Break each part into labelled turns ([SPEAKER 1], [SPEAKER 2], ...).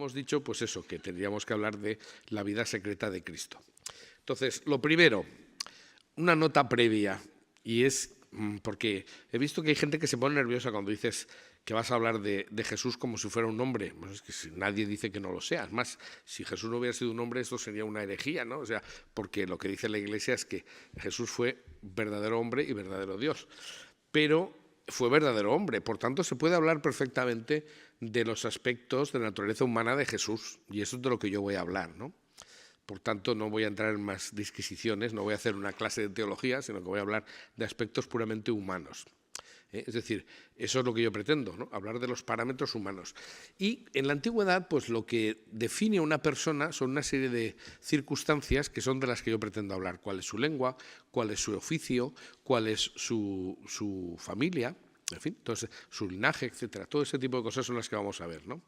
[SPEAKER 1] habíamos dicho, pues eso, que tendríamos que hablar de la vida secreta de Cristo. Entonces, lo primero, una nota previa, y es porque he visto que hay gente que se pone nerviosa cuando dices que vas a hablar de Jesús como si fuera un hombre. Pues es que si nadie dice que no lo sea. Es más, si Jesús no hubiera sido un hombre, esto sería una herejía, ¿no? O sea, porque lo que dice la Iglesia es que Jesús fue verdadero hombre y verdadero Dios. Pero fue verdadero hombre, por tanto se puede hablar perfectamente de los aspectos de la naturaleza humana de Jesús, y eso es de lo que yo voy a hablar, ¿no? Por tanto, no voy a entrar en más disquisiciones, no voy a hacer una clase de teología, sino que voy a hablar de aspectos puramente humanos. Es decir, eso es lo que yo pretendo, ¿no? Hablar de los parámetros humanos. Y en la antigüedad, pues lo que define a una persona son una serie de circunstancias que son de las que yo pretendo hablar. ¿Cuál es su lengua? ¿Cuál es su oficio? ¿Cuál es su familia? En fin, entonces, su linaje, etcétera. Todo ese tipo de cosas son las que vamos a ver, ¿no?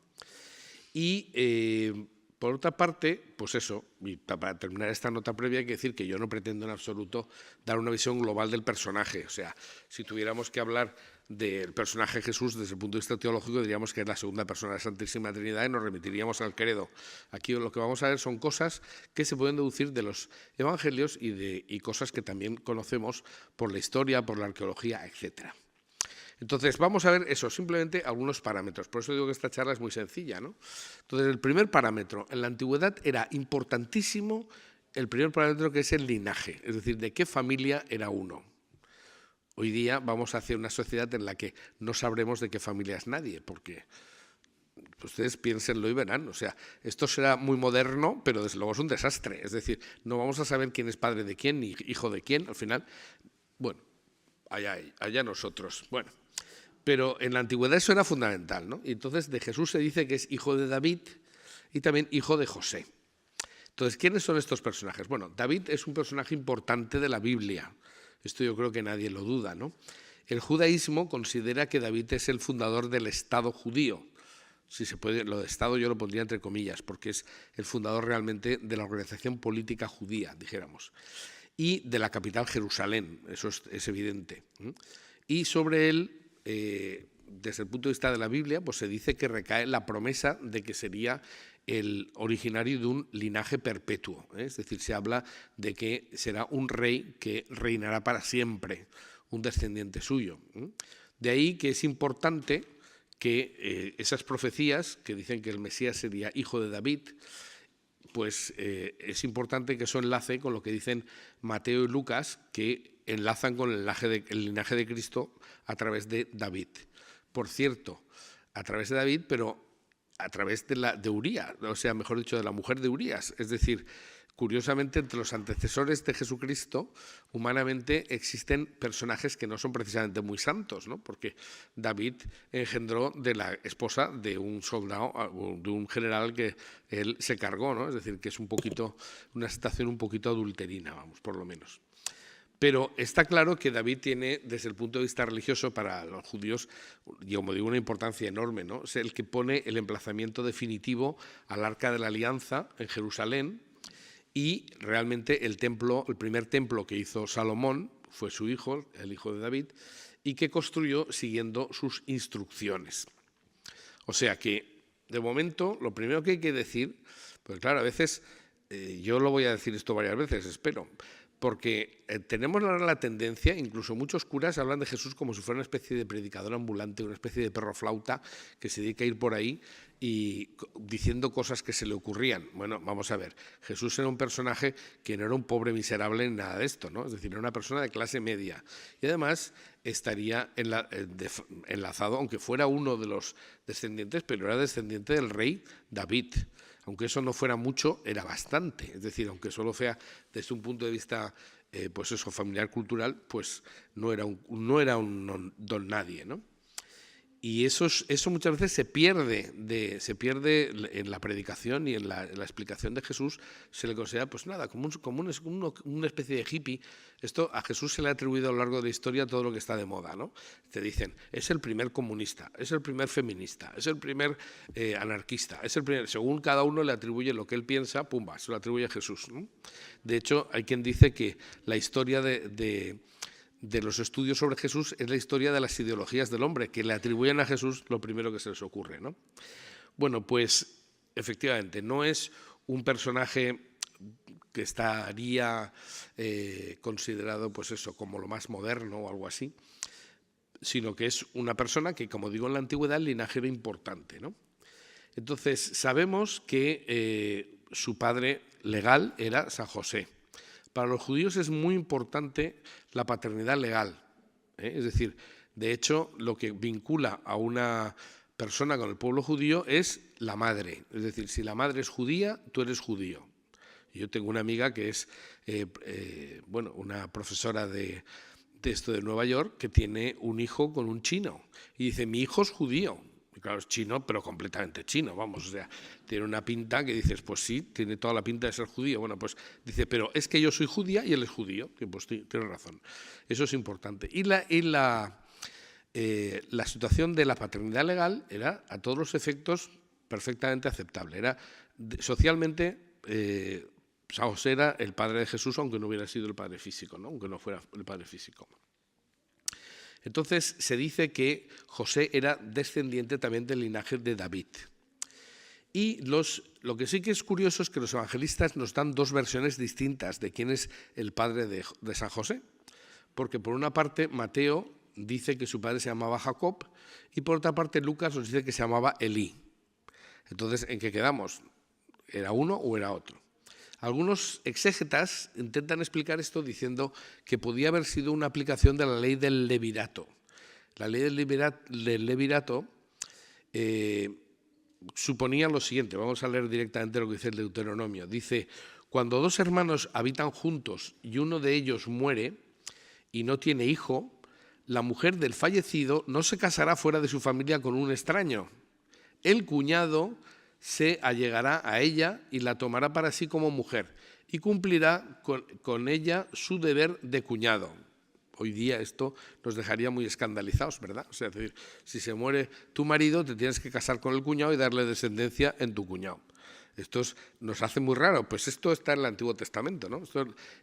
[SPEAKER 1] Y por otra parte, pues eso, y para terminar esta nota previa hay que decir que yo no pretendo en absoluto dar una visión global del personaje. O sea, si tuviéramos que hablar del personaje Jesús desde el punto de vista teológico, diríamos que es la segunda persona de la Santísima Trinidad y nos remitiríamos al credo. Aquí lo que vamos a ver son cosas que se pueden deducir de los evangelios y cosas que también conocemos por la historia, por la arqueología, etcétera. Entonces, vamos a ver eso, simplemente algunos parámetros. Por eso digo que esta charla es muy sencilla, ¿no? Entonces, el primer parámetro, en la antigüedad era importantísimo el primer parámetro, que es el linaje, es decir, de qué familia era uno. Hoy día vamos hacia una sociedad en la que no sabremos de qué familia es nadie, porque ustedes piénsenlo y verán, o sea, esto será muy moderno, pero desde luego es un desastre. Es decir, no vamos a saber quién es padre de quién, ni hijo de quién, al final, bueno, allá nosotros. Bueno. Pero en la antigüedad eso era fundamental, ¿no? Y entonces de Jesús se dice que es hijo de David y también hijo de José. Entonces, ¿quiénes son estos personajes? Bueno, David es un personaje importante de la Biblia. Esto yo creo que nadie lo duda, ¿no? El judaísmo considera que David es el fundador del Estado judío. Si se puede, lo de Estado yo lo pondría entre comillas, porque es el fundador realmente de la organización política judía, dijéramos. Y de la capital Jerusalén, eso es evidente. Y sobre él, desde el punto de vista de la Biblia, pues se dice que recae la promesa de que sería el originario de un linaje perpetuo, ¿eh? Es decir, se habla de que será un rey que reinará para siempre, un descendiente suyo. De ahí que es importante que esas profecías que dicen que el Mesías sería hijo de David, pues es importante que eso enlace con lo que dicen Mateo y Lucas, que enlazan con el linaje de Cristo a través de David. Por cierto, a través de David, pero a través de Urías, o sea, mejor dicho, de la mujer de Urías. Es decir, curiosamente, entre los antecesores de Jesucristo, humanamente existen personajes que no son precisamente muy santos, ¿no? Porque David engendró de la esposa de un soldado, de un general que él se cargó, ¿no? Es decir, que es una situación un poquito adulterina, vamos, por lo menos. Pero está claro que David tiene, desde el punto de vista religioso, para los judíos, y como digo, una importancia enorme, ¿no? Es el que pone el emplazamiento definitivo al Arca de la Alianza en Jerusalén, y realmente el primer templo que hizo Salomón fue su hijo, el hijo de David, y que construyó siguiendo sus instrucciones. O sea que, de momento, lo primero que hay que decir, pues claro, a veces, yo lo voy a decir esto varias veces, espero, porque tenemos la tendencia, incluso muchos curas hablan de Jesús como si fuera una especie de predicador ambulante, una especie de perro flauta que se dedica a ir por ahí y diciendo cosas que se le ocurrían. Bueno, vamos a ver, Jesús era un personaje que no era un pobre miserable ni nada de esto, ¿no? Es decir, era una persona de clase media y además estaría enlazado, aunque fuera uno de los descendientes, pero era descendiente del rey David. Aunque eso no fuera mucho, era bastante. Es decir, aunque solo sea desde un punto de vista pues eso, familiar, cultural, pues no era un don nadie, ¿no? Y eso muchas veces se pierde en la predicación y en la explicación de Jesús. Se le considera, pues nada, como una especie de hippie. Esto a Jesús se le ha atribuido a lo largo de la historia todo lo que está de moda, ¿no? Te dicen, es el primer comunista, es el primer feminista, es el primer anarquista, es el primer... Según cada uno le atribuye lo que él piensa, pumba, se lo atribuye a Jesús, ¿no? De hecho, hay quien dice que la historia de los estudios sobre Jesús es la historia de las ideologías del hombre, que le atribuyen a Jesús lo primero que se les ocurre, ¿no? Bueno, pues efectivamente, no es un personaje que estaría considerado, pues eso, como lo más moderno o algo así, sino que es una persona que, como digo, en la antigüedad el linaje era importante, ¿no? Entonces, sabemos que su padre legal era San José. Para los judíos es muy importante la paternidad legal, ¿eh? Es decir, de hecho, lo que vincula a una persona con el pueblo judío es la madre. Es decir, si la madre es judía, tú eres judío. Yo tengo una amiga que es bueno, una profesora de esto de Nueva York que tiene un hijo con un chino y dice, mi hijo es judío. Y claro, es chino, pero completamente chino, vamos, o sea, tiene una pinta que dices, pues sí, tiene toda la pinta de ser judío. Bueno, pues dice, pero es que yo soy judía y él es judío, que pues tiene razón. Eso es importante. Y la situación de la paternidad legal era, a todos los efectos, perfectamente aceptable. Era socialmente, San José era el padre de Jesús, aunque no hubiera sido el padre físico, ¿no? Aunque no fuera el padre físico. Entonces se dice que José era descendiente también del linaje de David. Y lo que sí que es curioso es que los evangelistas nos dan dos versiones distintas de quién es el padre de San José. Porque por una parte Mateo dice que su padre se llamaba Jacob y por otra parte Lucas nos dice que se llamaba Elí. Entonces, ¿en qué quedamos? ¿Era uno o era otro? Algunos exégetas intentan explicar esto diciendo que podía haber sido una aplicación de la ley del levirato. La ley del levirato suponía lo siguiente, vamos a leer directamente lo que dice el Deuteronomio. Dice, cuando dos hermanos habitan juntos y uno de ellos muere y no tiene hijo, la mujer del fallecido no se casará fuera de su familia con un extraño. El cuñado se allegará a ella y la tomará para sí como mujer y cumplirá con ella su deber de cuñado. Hoy día esto nos dejaría muy escandalizados, ¿verdad? O sea, es decir, si se muere tu marido, te tienes que casar con el cuñado y darle descendencia en tu cuñado. Esto nos hace muy raro, pues esto está en el Antiguo Testamento, ¿no?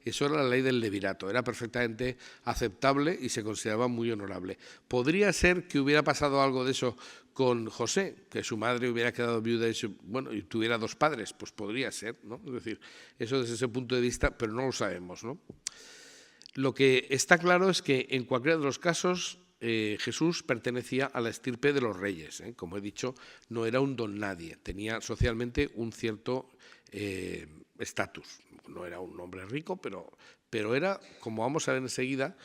[SPEAKER 1] Eso era la ley del levirato, era perfectamente aceptable y se consideraba muy honorable. ¿Podría ser que hubiera pasado algo de eso con José, que su madre hubiera quedado viuda y tuviera dos padres? Pues podría ser, ¿no? Es decir, eso desde ese punto de vista, pero no lo sabemos, ¿no? Lo que está claro es que en cualquiera de los casos Jesús pertenecía a la estirpe de los reyes. Como he dicho, no era un don nadie, tenía socialmente un cierto estatus. No era un hombre rico, pero era, como vamos a ver enseguida,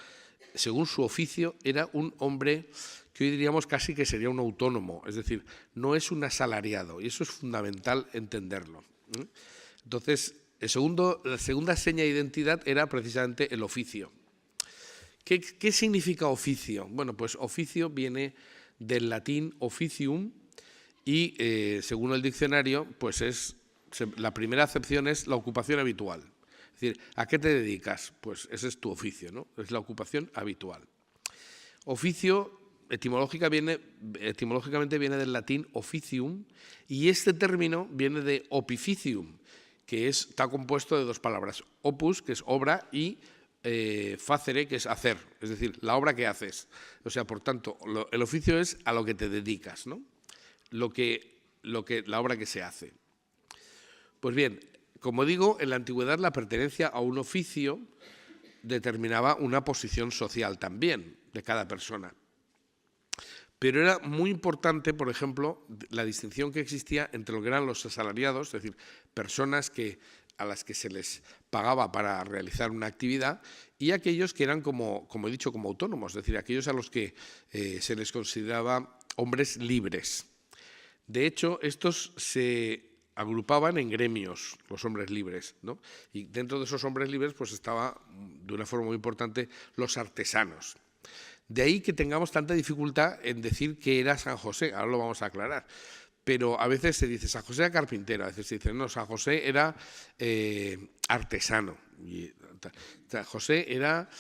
[SPEAKER 1] según su oficio, era un hombre que hoy diríamos casi que sería un autónomo, es decir, no es un asalariado, y eso es fundamental entenderlo. Entonces, la segunda seña de identidad era precisamente el oficio. ¿Qué significa oficio? Bueno, pues oficio viene del latín officium y según el diccionario, pues la primera acepción es la ocupación habitual. Es decir, ¿a qué te dedicas? Pues ese es tu oficio, ¿no? Es la ocupación habitual. Oficio etimológicamente viene del latín officium y este término viene de opificium, que está compuesto de dos palabras, opus, que es obra, y facere, que es hacer, es decir, la obra que haces. O sea, por tanto, el oficio es a lo que te dedicas, ¿no? La obra que se hace. Pues bien, como digo, en la antigüedad la pertenencia a un oficio determinaba una posición social también de cada persona. Pero era muy importante, por ejemplo, la distinción que existía entre lo que eran los asalariados, es decir, personas a las que se les pagaba para realizar una actividad, y aquellos que eran, como he dicho, como autónomos, es decir, aquellos a los que se les consideraba hombres libres. De hecho, estos se agrupaban en gremios, los hombres libres, ¿no? Y dentro de esos hombres libres pues estaba, de una forma muy importante, los artesanos. De ahí que tengamos tanta dificultad en decir que era San José, ahora lo vamos a aclarar. Pero a veces se dice San José era carpintero, a veces se dice no, San José era artesano. Y San José era,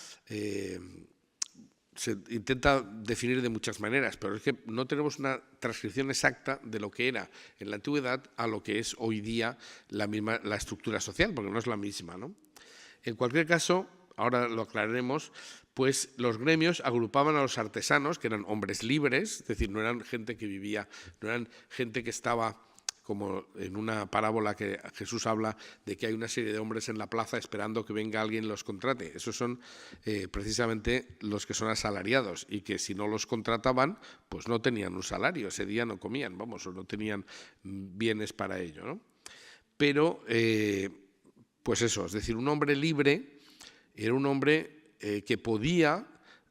[SPEAKER 1] se intenta definir de muchas maneras, pero es que no tenemos una transcripción exacta de lo que era en la antigüedad a lo que es hoy día la estructura social, porque no es la misma, ¿no? En cualquier caso, ahora lo aclararemos, pues los gremios agrupaban a los artesanos, que eran hombres libres, es decir, no eran gente que vivía, no eran gente que estaba como en una parábola que Jesús habla de que hay una serie de hombres en la plaza esperando que venga alguien y los contrate. Esos son precisamente los que son asalariados y que si no los contrataban, pues no tenían un salario, ese día no comían, vamos, o no tenían bienes para ello, ¿no? Pero, pues eso, es decir, un hombre libre era un hombre que podía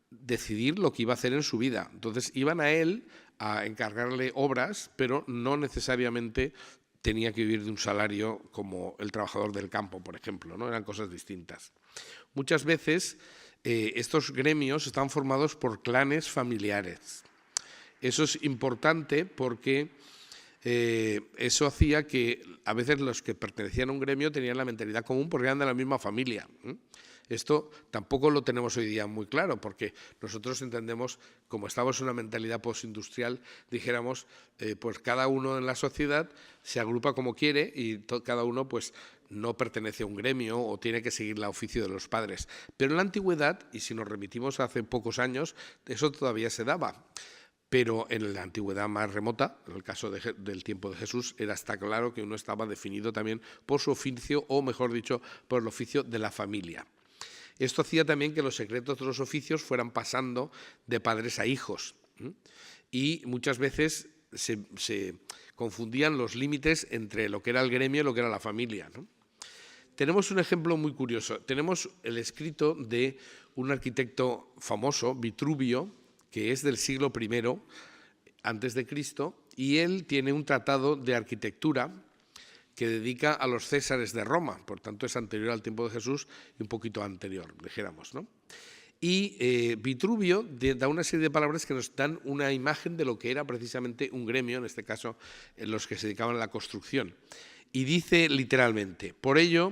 [SPEAKER 1] decidir lo que iba a hacer en su vida. Entonces iban a él a encargarle obras, pero no necesariamente tenía que vivir de un salario como el trabajador del campo, por ejemplo, ¿no? Eran cosas distintas. Muchas veces estos gremios están formados por clanes familiares. Eso es importante porque eso hacía que a veces los que pertenecían a un gremio tenían la mentalidad común porque eran de la misma familia. Esto tampoco lo tenemos hoy día muy claro, porque nosotros entendemos, como estamos en una mentalidad postindustrial, dijéramos, pues cada uno en la sociedad se agrupa como quiere y cada uno pues no pertenece a un gremio o tiene que seguir el oficio de los padres. Pero en la antigüedad, y si nos remitimos a hace pocos años, eso todavía se daba. Pero en la antigüedad más remota, en el caso del tiempo de Jesús, está claro que uno estaba definido también por su oficio, o mejor dicho, por el oficio de la familia. Esto hacía también que los secretos de los oficios fueran pasando de padres a hijos. Y muchas veces se confundían los límites entre lo que era el gremio y lo que era la familia, ¿no? Tenemos un ejemplo muy curioso. Tenemos el escrito de un arquitecto famoso, Vitruvio, que es del siglo I antes de Cristo, y él tiene un tratado de arquitectura que dedica a los césares de Roma, por tanto es anterior al tiempo de Jesús y un poquito anterior, dijéramos, ¿no? Y Vitruvio da una serie de palabras que nos dan una imagen de lo que era precisamente un gremio, en este caso los que se dedicaban a la construcción. Y dice literalmente: por ello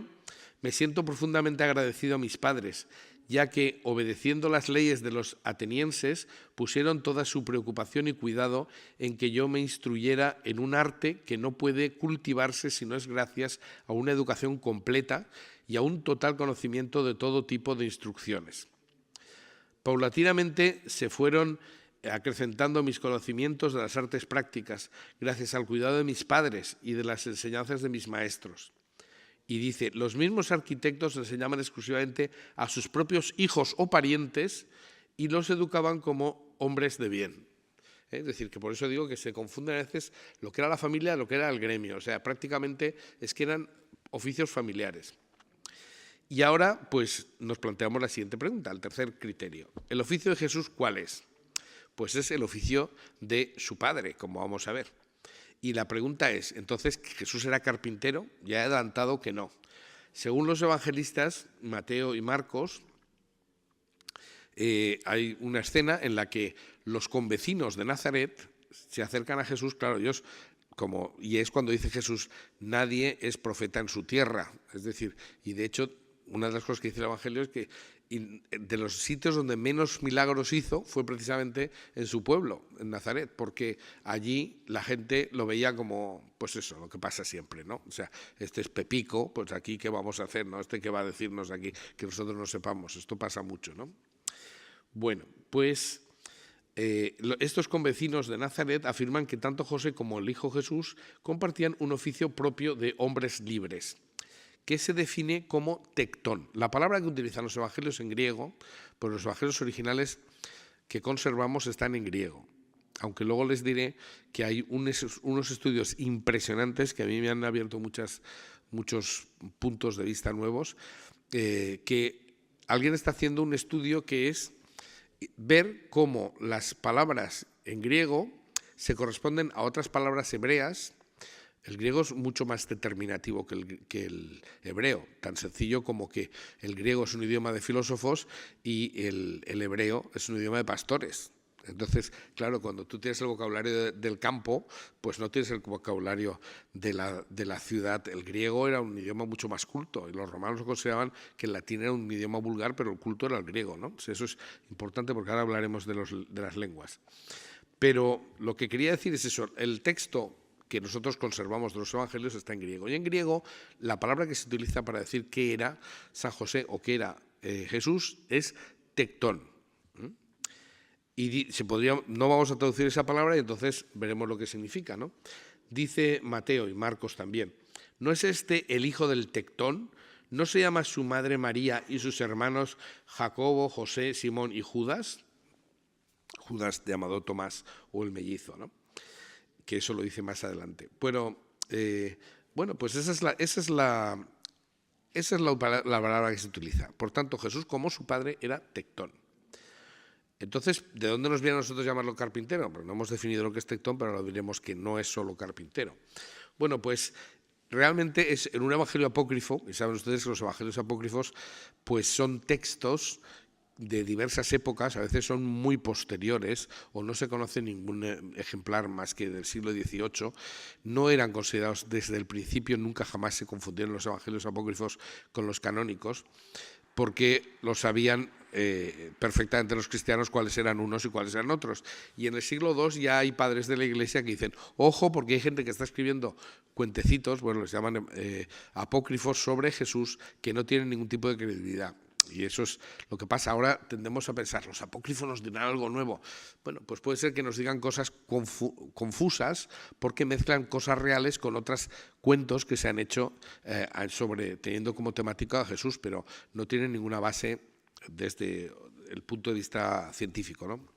[SPEAKER 1] me siento profundamente agradecido a mis padres, ya que, obedeciendo las leyes de los atenienses, pusieron toda su preocupación y cuidado en que yo me instruyera en un arte que no puede cultivarse si no es gracias a una educación completa y a un total conocimiento de todo tipo de instrucciones. Paulatinamente se fueron acrecentando mis conocimientos de las artes prácticas, gracias al cuidado de mis padres y de las enseñanzas de mis maestros. Y dice, los mismos arquitectos enseñaban exclusivamente a sus propios hijos o parientes y los educaban como hombres de bien. Es decir, que por eso digo que se confunden a veces lo que era la familia y lo que era el gremio. O sea, prácticamente es que eran oficios familiares. Y ahora, pues, nos planteamos la siguiente pregunta, el tercer criterio. ¿El oficio de Jesús cuál es? Pues es el oficio de su padre, como vamos a ver. Y la pregunta es, entonces, ¿Jesús era carpintero? Ya he adelantado que no. Según los evangelistas, Mateo y Marcos, hay una escena en la que los convecinos de Nazaret se acercan a Jesús, claro, ellos, y es cuando dice Jesús, nadie es profeta en su tierra. Es decir, y de hecho, una de las cosas que dice el Evangelio es que de los sitios donde menos milagros hizo fue precisamente en su pueblo, en Nazaret, porque allí la gente lo veía como, pues eso, lo que pasa siempre, ¿no? O sea, este es Pepico, pues aquí ¿qué vamos a hacer, no? Este que va a decirnos aquí que nosotros no sepamos, esto pasa mucho, ¿no? Bueno, pues estos convecinos de Nazaret afirman que tanto José como el hijo Jesús compartían un oficio propio de hombres libres, que se define como tectón. La palabra que utilizan los evangelios en griego, pues los evangelios originales que conservamos están en griego. Aunque luego les diré que hay unos estudios impresionantes que a mí me han abierto muchos puntos de vista nuevos, que alguien está haciendo un estudio que es ver cómo las palabras en griego se corresponden a otras palabras hebreas. El griego es mucho más determinativo que el hebreo, tan sencillo como que el griego es un idioma de filósofos y el hebreo es un idioma de pastores. Entonces, claro, cuando tú tienes el vocabulario del campo, pues no tienes el vocabulario de la ciudad. El griego era un idioma mucho más culto y los romanos consideraban que el latín era un idioma vulgar, pero el culto era el griego, ¿no? Eso es importante porque ahora hablaremos de las lenguas. Pero lo que quería decir es eso, el texto que nosotros conservamos de los evangelios está en griego. Y en griego la palabra que se utiliza para decir qué era San José o qué era Jesús es tectón. Y no vamos a traducir esa palabra y entonces veremos lo que significa, ¿no? Dice Mateo y Marcos también: ¿no es este el hijo del Tectón? ¿No se llama su madre María y sus hermanos Jacobo, José, Simón y Judas? Judas llamado Tomás, o el mellizo, ¿no? Que eso lo dice más adelante. Pero, bueno, pues esa es la palabra que se utiliza. Por tanto, Jesús, como su padre, era Tectón. Entonces, ¿de dónde nos viene a nosotros llamarlo carpintero? Pues no hemos definido lo que es Tectón, pero ahora diremos que no es solo carpintero. Bueno, pues realmente es en un evangelio apócrifo, y saben ustedes que los evangelios apócrifos pues son textos de diversas épocas, a veces son muy posteriores o no se conoce ningún ejemplar más que del siglo XVIII, no eran considerados desde el principio, nunca jamás se confundieron los evangelios apócrifos con los canónicos, porque lo sabían perfectamente los cristianos cuáles eran unos y cuáles eran otros. Y en el siglo II ya hay padres de la Iglesia que dicen, ojo, porque hay gente que está escribiendo cuentecitos, bueno, les llaman apócrifos sobre Jesús, que no tienen ningún tipo de credibilidad. Y eso es lo que pasa. Ahora tendemos a pensar, los apócrifos nos dirán algo nuevo. Bueno, pues puede ser que nos digan cosas confusas porque mezclan cosas reales con otros cuentos que se han hecho teniendo como temática a Jesús, pero no tienen ninguna base desde el punto de vista científico, ¿no?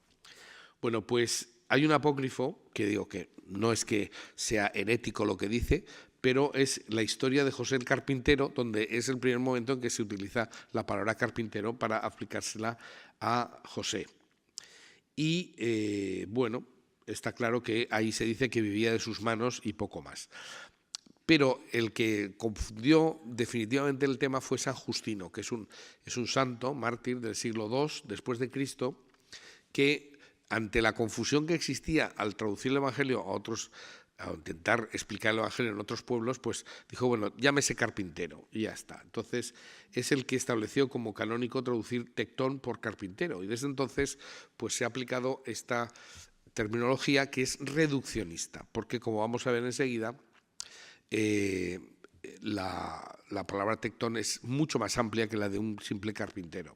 [SPEAKER 1] Bueno, pues hay un apócrifo que digo que no es que sea herético lo que dice, pero es la historia de José el carpintero, donde es el primer momento en que se utiliza la palabra carpintero para aplicársela a José. Y bueno, está claro que ahí se dice que vivía de sus manos y poco más. Pero el que confundió definitivamente el tema fue San Justino, que es un santo, mártir del siglo II después de Cristo, que ante la confusión que existía al traducir el Evangelio a intentar explicar el Evangelio en otros pueblos, pues dijo, bueno, llámese carpintero y ya está. Entonces es el que estableció como canónico traducir Tectón por carpintero, y desde entonces pues se ha aplicado esta terminología que es reduccionista, porque como vamos a ver enseguida, la palabra Tectón es mucho más amplia que la de un simple carpintero.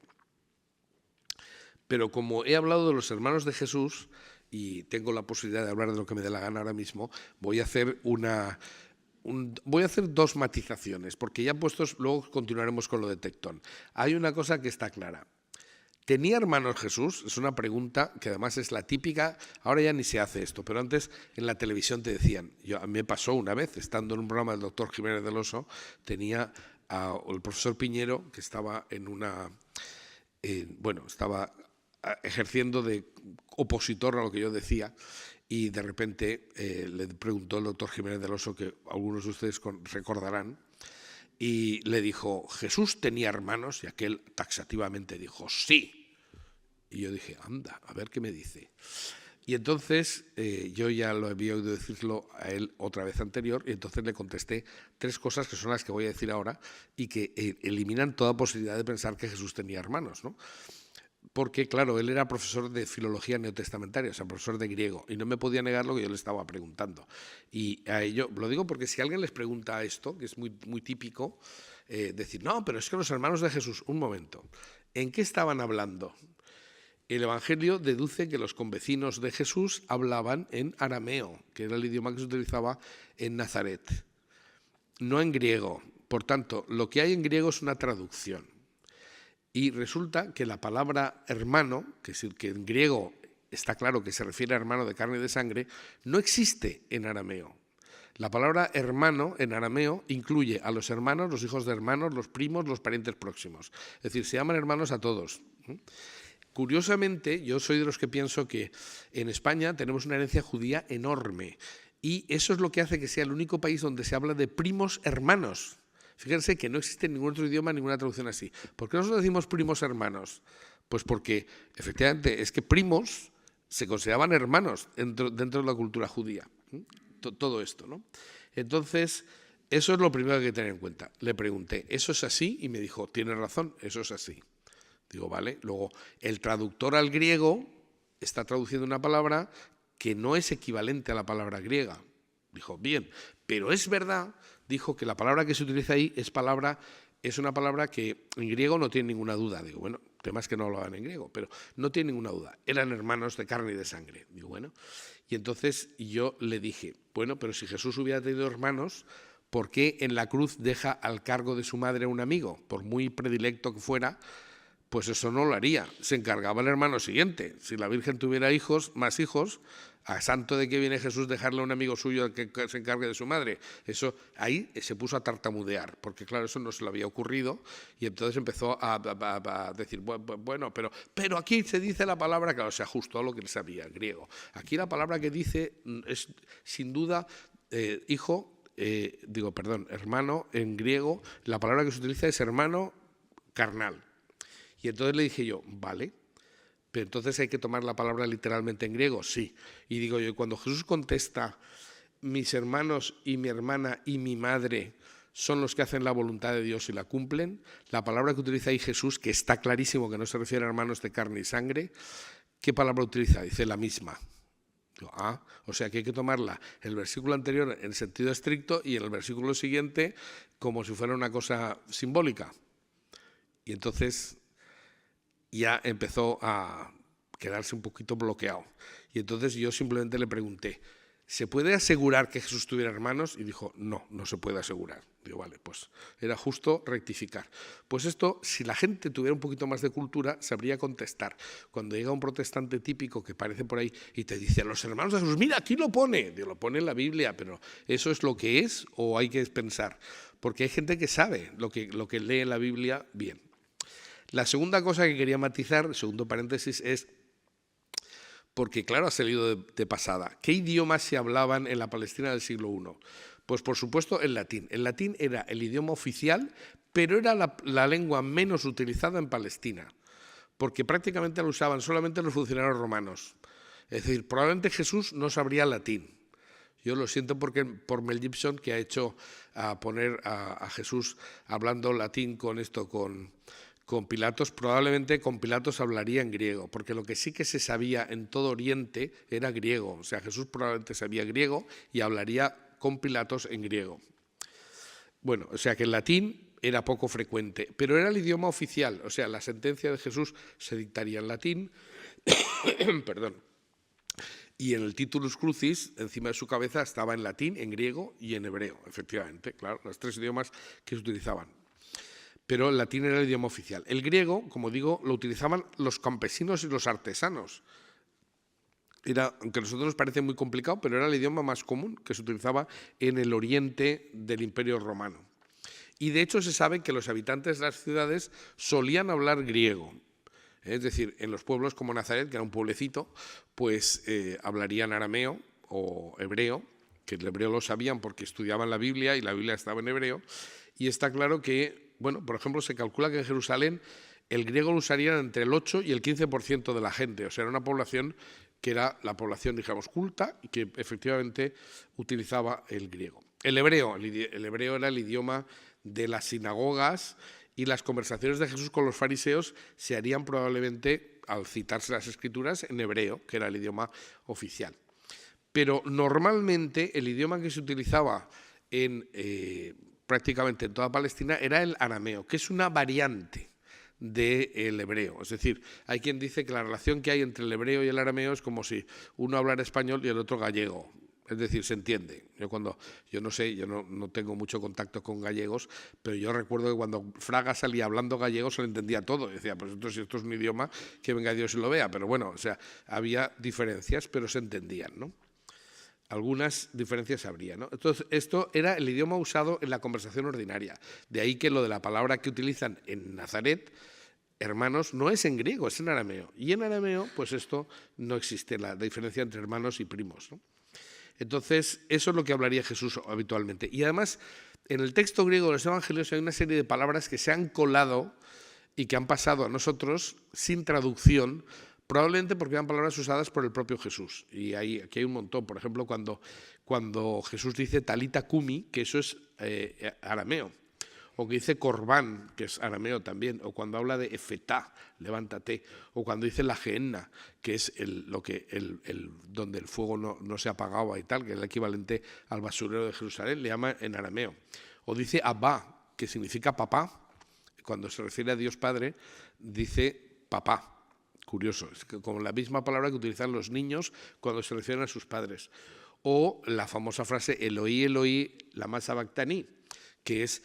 [SPEAKER 1] Pero como he hablado de los hermanos de Jesús y tengo la posibilidad de hablar de lo que me dé la gana ahora mismo, voy a hacer dos matizaciones, porque ya puestos, luego continuaremos con lo de Tectón. Hay una cosa que está clara. ¿Tenía hermanos Jesús? Es una pregunta que además es la típica, ahora ya ni se hace esto, pero antes en la televisión te decían, a mí me pasó una vez, estando en un programa del doctor Jiménez del Oso, tenía al profesor Piñero, que estaba estaba ejerciendo de opositor a lo que yo decía, y de repente le preguntó el doctor Jiménez del Oso, que algunos de ustedes recordarán, y le dijo, ¿Jesús tenía hermanos? Y aquel taxativamente dijo, sí. Y yo dije, anda, a ver qué me dice. Y entonces yo ya lo había oído decirlo a él otra vez anterior, y entonces le contesté tres cosas que son las que voy a decir ahora y que eliminan toda posibilidad de pensar que Jesús tenía hermanos, ¿no? Porque, claro, él era profesor de filología neotestamentaria, o sea, profesor de griego, y no me podía negar lo que yo le estaba preguntando. Y a ello, lo digo porque si alguien les pregunta esto, que es muy, muy típico, decir, no, pero es que los hermanos de Jesús, un momento, ¿en qué estaban hablando? El Evangelio deduce que los convecinos de Jesús hablaban en arameo, que era el idioma que se utilizaba en Nazaret, no en griego. Por tanto, lo que hay en griego es una traducción. Y resulta que la palabra hermano, que en griego está claro que se refiere a hermano de carne y de sangre, no existe en arameo. La palabra hermano en arameo incluye a los hermanos, los hijos de hermanos, los primos, los parientes próximos. Es decir, se llaman hermanos a todos. Curiosamente, yo soy de los que pienso que en España tenemos una herencia judía enorme, y eso es lo que hace que sea el único país donde se habla de primos hermanos. Fíjense que no existe en ningún otro idioma ninguna traducción así. ¿Por qué nosotros decimos primos hermanos? Pues porque, efectivamente, es que primos se consideraban hermanos dentro de la cultura judía. Todo esto, ¿no? Entonces, eso es lo primero que hay que tener en cuenta. Le pregunté, ¿eso es así? Y me dijo, tienes razón, eso es así. Digo, vale. Luego, el traductor al griego está traduciendo una palabra que no es equivalente a la palabra griega. Dijo, bien, pero es verdad, dijo, que la palabra que se utiliza ahí es una palabra que en griego no tiene ninguna duda. Digo, bueno, temas que no hablaban en griego, pero no tiene ninguna duda, eran hermanos de carne y de sangre. Digo, bueno, y entonces yo le dije, bueno, pero si Jesús hubiera tenido hermanos, ¿por qué en la cruz deja al cargo de su madre a un amigo? Por muy predilecto que fuera, pues eso no lo haría. Se encargaba el hermano siguiente. Si la Virgen tuviera hijos, más hijos, a santo de que viene Jesús dejarle a un amigo suyo que se encargue de su madre. Eso ahí se puso a tartamudear, porque claro, eso no se le había ocurrido, y entonces empezó a decir, bueno, pero aquí se dice la palabra, claro, se ajustó a lo que él sabía, griego. Aquí la palabra que dice es, sin duda, hermano, en griego, la palabra que se utiliza es hermano carnal. Y entonces le dije yo, vale, pero entonces hay que tomar la palabra literalmente en griego, sí. Y digo yo, cuando Jesús contesta, mis hermanos y mi hermana y mi madre son los que hacen la voluntad de Dios y la cumplen, la palabra que utiliza ahí Jesús, que está clarísimo que no se refiere a hermanos de carne y sangre, ¿qué palabra utiliza? Dice la misma. Digo, o sea que hay que tomarla el versículo anterior en sentido estricto y en el versículo siguiente como si fuera una cosa simbólica. Y entonces ya empezó a quedarse un poquito bloqueado. Y entonces yo simplemente le pregunté, ¿se puede asegurar que Jesús tuviera hermanos? Y dijo, no, no se puede asegurar. Digo, vale, pues era justo rectificar. Pues esto, si la gente tuviera un poquito más de cultura, sabría contestar. Cuando llega un protestante típico que parece por ahí y te dice, los hermanos de Jesús, mira, aquí lo pone. Digo, lo pone en la Biblia, pero ¿eso es lo que es o hay que pensar? Porque hay gente que sabe lo que lee en la Biblia bien. La segunda cosa que quería matizar, segundo paréntesis, es porque, claro, ha salido de pasada. ¿Qué idiomas se hablaban en la Palestina del siglo I? Pues, por supuesto, el latín. El latín era el idioma oficial, pero era la lengua menos utilizada en Palestina, porque prácticamente lo usaban solamente los funcionarios romanos. Es decir, probablemente Jesús no sabría latín. Yo lo siento por Mel Gibson, que ha hecho poner a Jesús hablando latín con Pilatos. Probablemente con Pilatos hablaría en griego, porque lo que sí que se sabía en todo Oriente era griego. O sea, Jesús probablemente sabía griego y hablaría con Pilatos en griego. Bueno, o sea que el latín era poco frecuente, pero era el idioma oficial. O sea, la sentencia de Jesús se dictaría en latín, perdón. Y en el Titulus Crucis, encima de su cabeza, estaba en latín, en griego y en hebreo, efectivamente, claro, los tres idiomas que se utilizaban. Pero el latín era el idioma oficial. El griego, como digo, lo utilizaban los campesinos y los artesanos. Aunque a nosotros nos parece muy complicado, pero era el idioma más común que se utilizaba en el oriente del Imperio Romano. Y de hecho se sabe que los habitantes de las ciudades solían hablar griego. Es decir, en los pueblos como Nazaret, que era un pueblecito, pues hablarían arameo o hebreo, que el hebreo lo sabían porque estudiaban la Biblia y la Biblia estaba en hebreo. Y está claro que, bueno, por ejemplo, se calcula que en Jerusalén el griego lo usarían entre el 8 y el 15% de la gente. O sea, era una población que era la población, digamos, culta y que efectivamente utilizaba el griego. El hebreo era el idioma de las sinagogas y las conversaciones de Jesús con los fariseos se harían probablemente, al citarse las Escrituras, en hebreo, que era el idioma oficial. Pero normalmente el idioma que se utilizaba prácticamente en toda Palestina era el arameo, que es una variante del hebreo. Es decir, hay quien dice que la relación que hay entre el hebreo y el arameo es como si uno hablara español y el otro gallego. Es decir, se entiende. Yo no tengo mucho contacto con gallegos, pero yo recuerdo que cuando Fraga salía hablando gallego se le entendía todo. Y decía, pues si esto es un idioma, que venga Dios y lo vea. Pero bueno, o sea, había diferencias, pero se entendían, ¿no? Algunas diferencias habría, ¿no? Entonces, esto era el idioma usado en la conversación ordinaria. De ahí que lo de la palabra que utilizan en Nazaret, hermanos, no es en griego, es en arameo. Y en arameo, pues esto no existe, la diferencia entre hermanos y primos, ¿no? Entonces, eso es lo que hablaría Jesús habitualmente. Y además, en el texto griego de los evangelios hay una serie de palabras que se han colado y que han pasado a nosotros sin traducción, probablemente porque eran palabras usadas por el propio Jesús. Y aquí hay un montón. Por ejemplo, cuando Jesús dice talita cumi, que eso es arameo, o que dice corbán, que es arameo también, o cuando habla de efetá, levántate, o cuando dice la gehenna, que es donde el fuego no se apagaba y tal, que es el equivalente al basurero de Jerusalén, le llama en arameo. O dice abba, que significa papá, cuando se refiere a Dios Padre, dice papá. Curioso, es que como la misma palabra que utilizan los niños cuando se refieren a sus padres. O la famosa frase Eloí, Eloí, lama sabactani, que es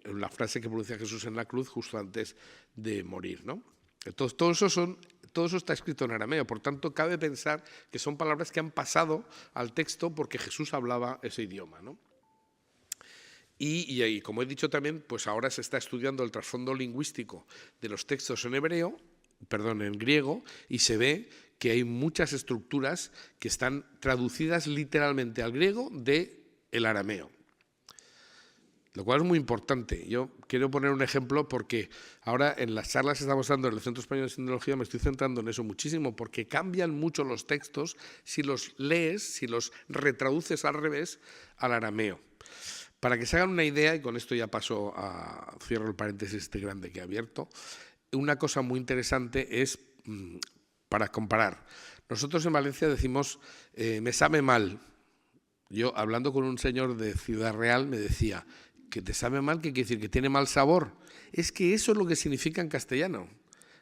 [SPEAKER 1] la frase que pronuncia Jesús en la cruz justo antes de morir, ¿no? Entonces, todo eso está escrito en arameo, por tanto, cabe pensar que son palabras que han pasado al texto porque Jesús hablaba ese idioma, ¿no? Y como he dicho también, pues ahora se está estudiando el trasfondo lingüístico de los textos en griego, y se ve que hay muchas estructuras que están traducidas literalmente al griego del arameo. Lo cual es muy importante. Yo quiero poner un ejemplo porque ahora en las charlas que estamos dando en el Centro Español de Sinología me estoy centrando en eso muchísimo, porque cambian mucho los textos si los lees, si los retraduces al revés al arameo. Para que se hagan una idea, y con esto ya cierro el paréntesis este grande que he abierto, una cosa muy interesante es para comparar. Nosotros en Valencia decimos, me sabe mal. Yo, hablando con un señor de Ciudad Real, me decía, ¿que te sabe mal? ¿Qué quiere decir? ¿Que tiene mal sabor? Es que eso es lo que significa en castellano.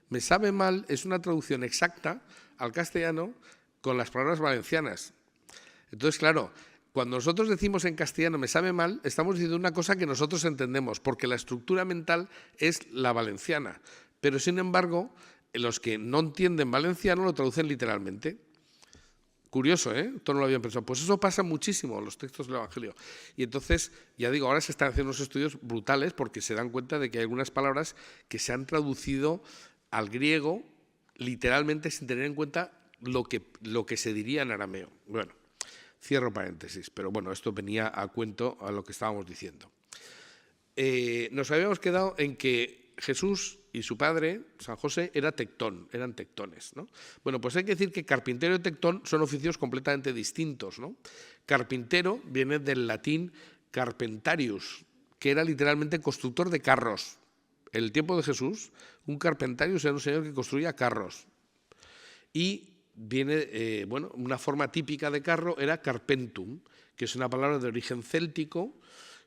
[SPEAKER 1] Me sabe mal es una traducción exacta al castellano con las palabras valencianas. Entonces, claro, cuando nosotros decimos en castellano me sabe mal, estamos diciendo una cosa que nosotros entendemos, porque la estructura mental es la valenciana. Pero, sin embargo, los que no entienden valenciano lo traducen literalmente. Curioso, ¿eh? Esto no lo habían pensado. Pues eso pasa muchísimo en los textos del Evangelio. Y entonces, ya digo, ahora se están haciendo unos estudios brutales porque se dan cuenta de que hay algunas palabras que se han traducido al griego literalmente sin tener en cuenta lo que se diría en arameo. Bueno, cierro paréntesis, pero bueno, esto venía a cuento a lo que estábamos diciendo. Nos habíamos quedado en que Jesús y su padre, San José, eran tectones, ¿no? Bueno, pues hay que decir que carpintero y tectón son oficios completamente distintos, ¿no? Carpintero viene del latín carpentarius, que era literalmente constructor de carros. En el tiempo de Jesús, un carpentarius era un señor que construía carros. Y viene, una forma típica de carro era carpentum, que es una palabra de origen céltico,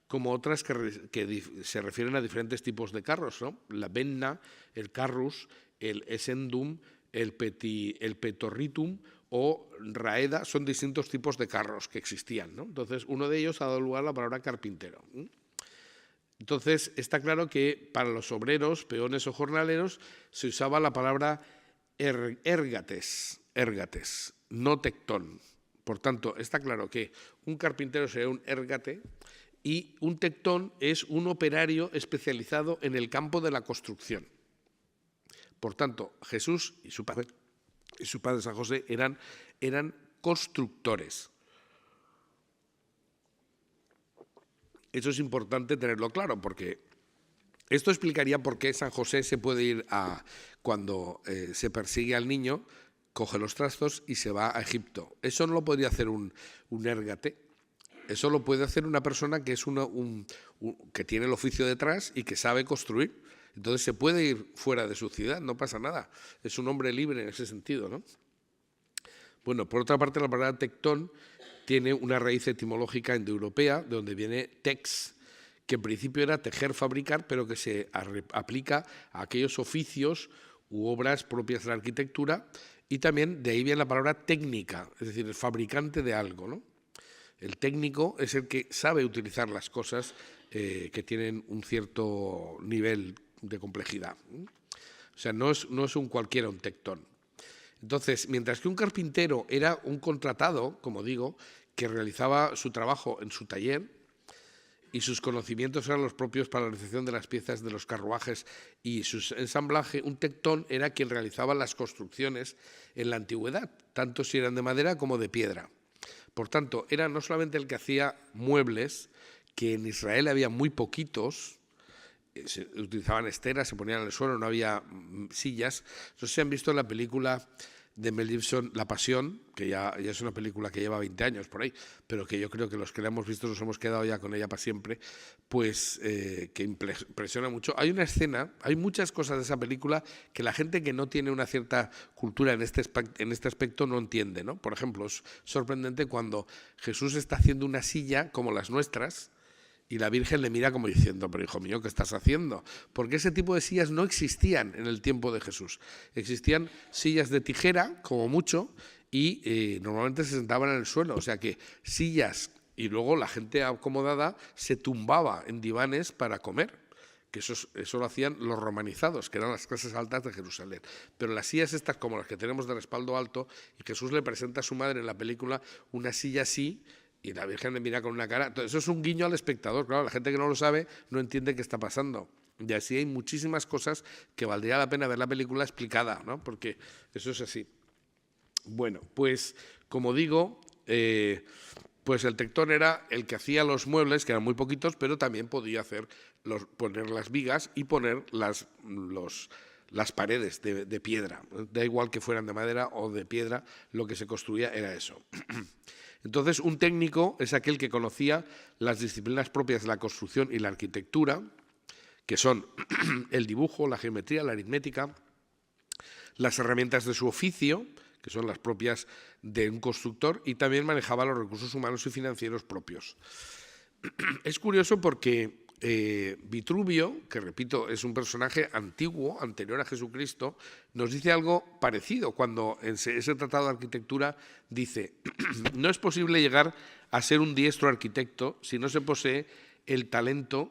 [SPEAKER 1] como otras que se refieren a diferentes tipos de carros, ¿no? La benna, el carrus, el essendum, el petorritum o raeda son distintos tipos de carros que existían, ¿no? Entonces, uno de ellos ha dado lugar a la palabra carpintero. Entonces, está claro que para los obreros, peones o jornaleros se usaba la palabra ergates, no tectón. Por tanto, está claro que un carpintero sería un ergate, y un tectón es un operario especializado en el campo de la construcción. Por tanto, Jesús y su padre San José eran constructores. Eso es importante tenerlo claro, porque esto explicaría por qué San José se puede ir cuando se persigue al niño, coge los trastos y se va a Egipto. Eso no lo podría hacer un ergate. Eso lo puede hacer una persona que es que tiene el oficio detrás y que sabe construir. Entonces se puede ir fuera de su ciudad, no pasa nada. Es un hombre libre en ese sentido, ¿no? Bueno, por otra parte, la palabra tectón tiene una raíz etimológica indoeuropea, de donde viene tex, que en principio era tejer, fabricar, pero que se aplica a aquellos oficios u obras propias de la arquitectura, y también de ahí viene la palabra técnica, es decir, el fabricante de algo, ¿no? El técnico es el que sabe utilizar las cosas que tienen un cierto nivel de complejidad. O sea, no es un cualquiera, un tectón. Entonces, mientras que un carpintero era un contratado, como digo, que realizaba su trabajo en su taller y sus conocimientos eran los propios para la realización de las piezas de los carruajes y su ensamblaje, un tectón era quien realizaba las construcciones en la antigüedad, tanto si eran de madera como de piedra. Por tanto, era no solamente el que hacía muebles, que en Israel había muy poquitos, se utilizaban esteras, se ponían en el suelo, no había sillas. No sé si han visto la película de Mel Gibson, La Pasión, que ya es una película que lleva 20 años por ahí, pero que yo creo que los que la hemos visto nos hemos quedado ya con ella para siempre, pues que impresiona mucho. Hay una escena, hay muchas cosas de esa película que la gente que no tiene una cierta cultura en este aspecto no entiende, ¿no? Por ejemplo, es sorprendente cuando Jesús está haciendo una silla como las nuestras, Y la Virgen le mira como diciendo, pero hijo mío, ¿qué estás haciendo? Porque ese tipo de sillas no existían en el tiempo de Jesús. Existían sillas de tijera, como mucho, y normalmente se sentaban en el suelo. O sea que sillas, y luego la gente acomodada se tumbaba en divanes para comer, que eso lo hacían los romanizados, que eran las clases altas de Jerusalén. Pero las sillas estas, como las que tenemos de respaldo alto, y Jesús le presenta a su madre en la película una silla así, y la Virgen le mira con una cara. Entonces, eso es un guiño al espectador. Claro, la gente que no lo sabe no entiende qué está pasando. Y así hay muchísimas cosas que valdría la pena ver la película explicada, ¿no? Porque eso es así. Bueno, pues como digo, pues el tectón era el que hacía los muebles, que eran muy poquitos, pero también podía poner las vigas y poner las paredes de piedra. Da igual que fueran de madera o de piedra, lo que se construía era eso. Entonces, un técnico es aquel que conocía las disciplinas propias de la construcción y la arquitectura, que son el dibujo, la geometría, la aritmética, las herramientas de su oficio, que son las propias de un constructor, y también manejaba los recursos humanos y financieros propios. Es curioso porque Vitruvio, que repito, es un personaje antiguo, anterior a Jesucristo, nos dice algo parecido cuando en ese tratado de arquitectura dice: no es posible llegar a ser un diestro arquitecto si no se posee el talento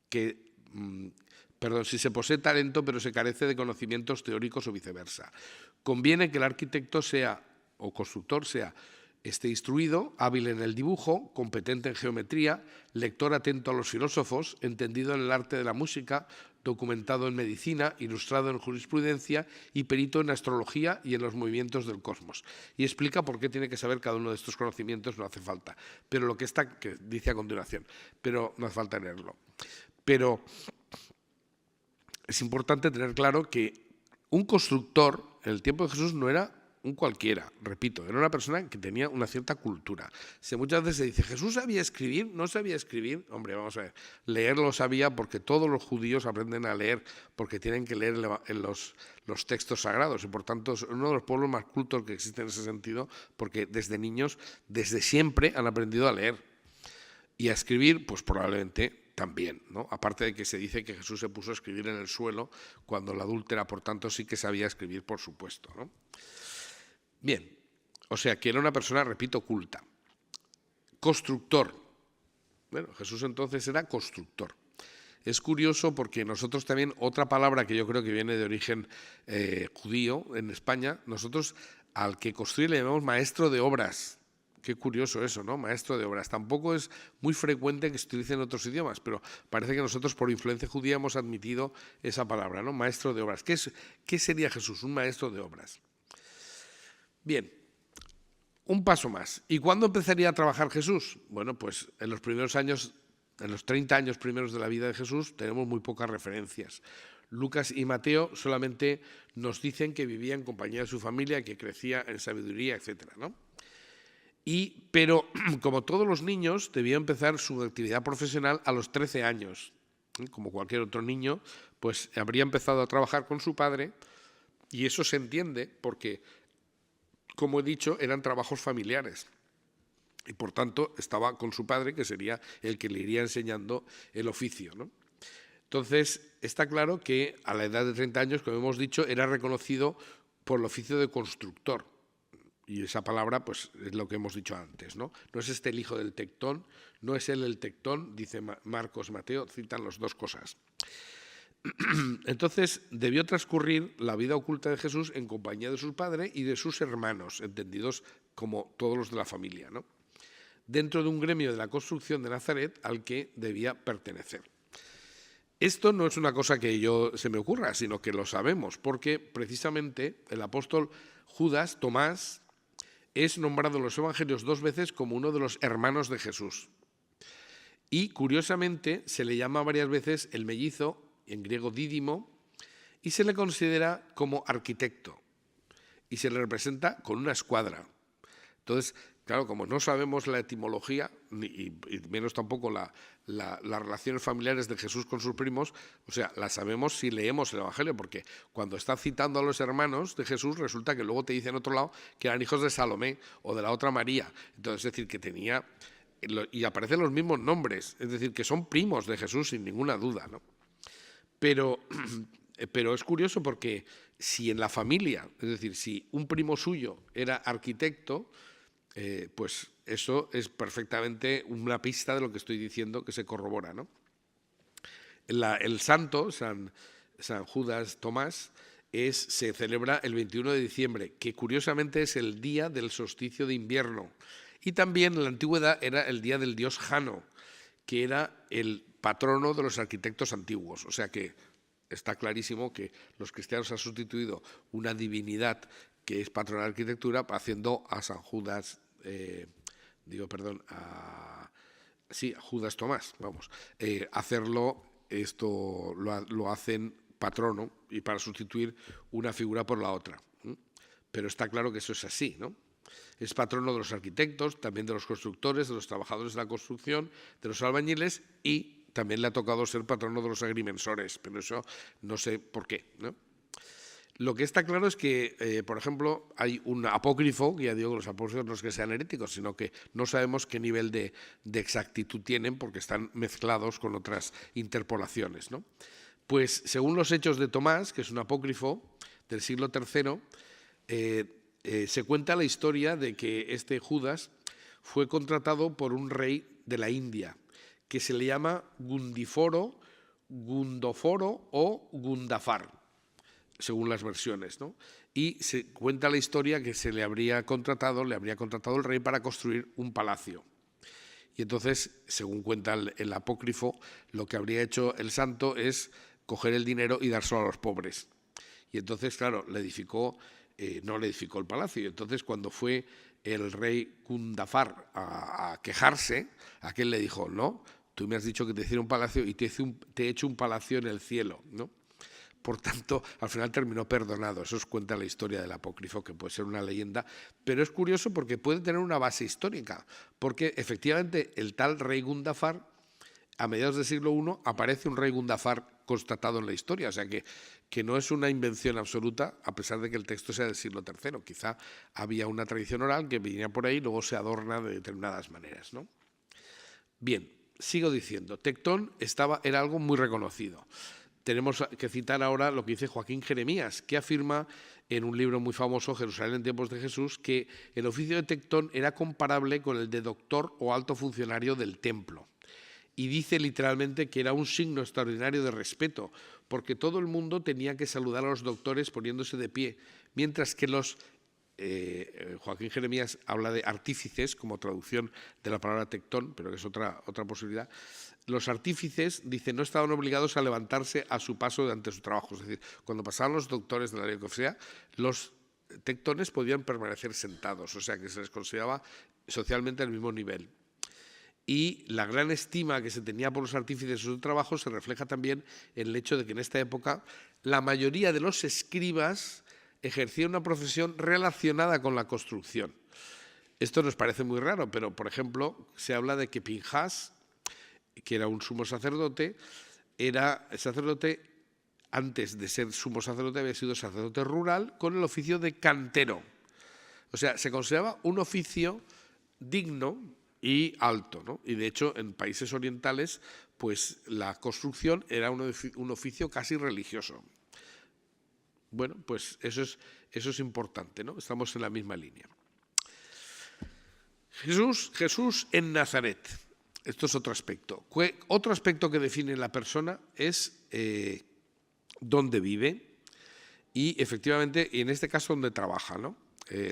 [SPEAKER 1] si se posee talento pero se carece de conocimientos teóricos o viceversa. Conviene que el arquitecto o constructor esté instruido, hábil en el dibujo, competente en geometría, lector atento a los filósofos, entendido en el arte de la música, documentado en medicina, ilustrado en jurisprudencia y perito en astrología y en los movimientos del cosmos. Y explica por qué tiene que saber cada uno de estos conocimientos, no hace falta. Pero lo que dice a continuación, pero no hace falta leerlo. Pero es importante tener claro que un constructor en el tiempo de Jesús no era un cualquiera, repito, era una persona que tenía una cierta cultura. Muchas veces se dice, ¿Jesús sabía escribir? ¿No sabía escribir? Hombre, vamos a ver, leer lo sabía porque todos los judíos aprenden a leer, porque tienen que leer en los textos sagrados, y por tanto es uno de los pueblos más cultos que existe en ese sentido, porque desde niños, desde siempre han aprendido a leer. Y a escribir, pues probablemente también, ¿no? Aparte de que se dice que Jesús se puso a escribir en el suelo cuando la adúltera, por tanto sí que sabía escribir, por supuesto, ¿no? Bien, o sea que era una persona, repito, culta. Constructor. Bueno, Jesús entonces era constructor. Es curioso porque nosotros también, otra palabra que yo creo que viene de origen judío en España, nosotros al que construye le llamamos maestro de obras. Qué curioso eso, ¿no? Maestro de obras. Tampoco es muy frecuente que se utilice en otros idiomas, pero parece que nosotros por influencia judía hemos admitido esa palabra, ¿no? Maestro de obras. ¿Qué sería Jesús? Un maestro de obras. Bien, un paso más. ¿Y cuándo empezaría a trabajar Jesús? Bueno, pues en los primeros años, en los 30 años primeros de la vida de Jesús, tenemos muy pocas referencias. Lucas y Mateo solamente nos dicen que vivía en compañía de su familia, que crecía en sabiduría, etcétera, ¿no? Pero, como todos los niños, debía empezar su actividad profesional a los 13 años. Como cualquier otro niño, pues habría empezado a trabajar con su padre, y eso se entiende porque, como he dicho, eran trabajos familiares. Y por tanto estaba con su padre, que sería el que le iría enseñando el oficio, ¿no? Entonces, está claro que a la edad de 30 años, como hemos dicho, era reconocido por el oficio de constructor. Y esa palabra, pues, es lo que hemos dicho antes, ¿no? No es el hijo del tectón, no es él el tectón, dice Marcos, Mateo, citan las dos cosas. Entonces, debió transcurrir la vida oculta de Jesús en compañía de su padre y de sus hermanos, entendidos como todos los de la familia, ¿no? Dentro de un gremio de la construcción de Nazaret al que debía pertenecer. Esto no es una cosa que se me ocurra, sino que lo sabemos, porque precisamente el apóstol Judas, Tomás, es nombrado en los evangelios 2 veces como uno de los hermanos de Jesús. Y, curiosamente, se le llama varias veces el mellizo, en griego dídimo, y se le considera como arquitecto, y se le representa con una escuadra. Entonces, claro, como no sabemos la etimología, y menos tampoco las relaciones familiares de Jesús con sus primos, o sea, las sabemos si leemos el Evangelio, porque cuando está citando a los hermanos de Jesús, resulta que luego te dice en otro lado que eran hijos de Salomé o de la otra María. Entonces, es decir, que tenía y aparecen los mismos nombres, es decir, que son primos de Jesús sin ninguna duda, ¿no? Pero es curioso porque si en la familia, es decir, si un primo suyo era arquitecto, pues eso es perfectamente una pista de lo que estoy diciendo que se corrobora, ¿no? El santo, San Judas Tomás, se celebra el 21 de diciembre, que curiosamente es el día del solsticio de invierno. Y también en la antigüedad era el día del dios Jano, que era el patrono de los arquitectos antiguos. O sea que está clarísimo que los cristianos han sustituido una divinidad que es patrona de la arquitectura haciendo a San Judas, a Judas Tomás, vamos, hacerlo, esto lo hacen patrono y para sustituir una figura por la otra. Pero está claro que eso es así, ¿no? Es patrono de los arquitectos, también de los constructores, de los trabajadores de la construcción, de los albañiles y también le ha tocado ser patrono de los agrimensores, pero eso no sé por qué, ¿no? Lo que está claro es que, por ejemplo, hay un apócrifo, ya digo que los apócrifos no es que sean heréticos, sino que no sabemos qué nivel de exactitud tienen porque están mezclados con otras interpolaciones, ¿no? Pues según los Hechos de Tomás, que es un apócrifo del siglo III, se cuenta la historia de que este Judas fue contratado por un rey de la India, que se le llama Gundiforo, Gundoforo o Gundafar, según las versiones, ¿no? Y se cuenta la historia que le habría contratado el rey para construir un palacio. Y entonces, según cuenta el apócrifo, lo que habría hecho el santo es coger el dinero y dárselo a los pobres. Y entonces, claro, no le edificó el palacio. Y entonces, cuando fue el rey Gundafar a quejarse, aquel le dijo, no, tú me has dicho que te hiciera un palacio y te he hecho un palacio en el cielo, ¿no? Por tanto, al final terminó perdonado. Eso os cuenta la historia del apócrifo, que puede ser una leyenda, pero es curioso porque puede tener una base histórica, porque efectivamente el tal rey Gundafar, a mediados del siglo I, aparece un rey Gundafar constatado en la historia, o sea que no es una invención absoluta, a pesar de que el texto sea del siglo III. Quizá había una tradición oral que venía por ahí y luego se adorna de determinadas maneras, ¿no? Bien, sigo diciendo, Tectón era algo muy reconocido. Tenemos que citar ahora lo que dice Joaquín Jeremías, que afirma en un libro muy famoso, Jerusalén en tiempos de Jesús, que el oficio de Tectón era comparable con el de doctor o alto funcionario del templo. Y dice literalmente que era un signo extraordinario de respeto, porque todo el mundo tenía que saludar a los doctores poniéndose de pie, mientras que Joaquín Jeremías habla de artífices, como traducción de la palabra tectón, pero que es otra posibilidad. Los artífices, dice, no estaban obligados a levantarse a su paso ante su trabajo. Es decir, cuando pasaban los doctores de la ley que sea, los tectones podían permanecer sentados, o sea que se les consideraba socialmente al mismo nivel. Y la gran estima que se tenía por los artífices de su trabajo se refleja también en el hecho de que en esta época la mayoría de los escribas ejercían una profesión relacionada con la construcción. Esto nos parece muy raro, pero, por ejemplo, se habla de que Pinjas, que era un sumo sacerdote, antes de ser sumo sacerdote, había sido sacerdote rural con el oficio de cantero. O sea, se consideraba un oficio digno y alto, ¿no? Y de hecho, en países orientales, pues la construcción era un oficio casi religioso. Bueno, pues eso es importante, ¿no? Estamos en la misma línea. Jesús en Nazaret. Esto es otro aspecto. Otro aspecto que define la persona es dónde vive y, efectivamente, y en este caso, dónde trabaja, ¿no?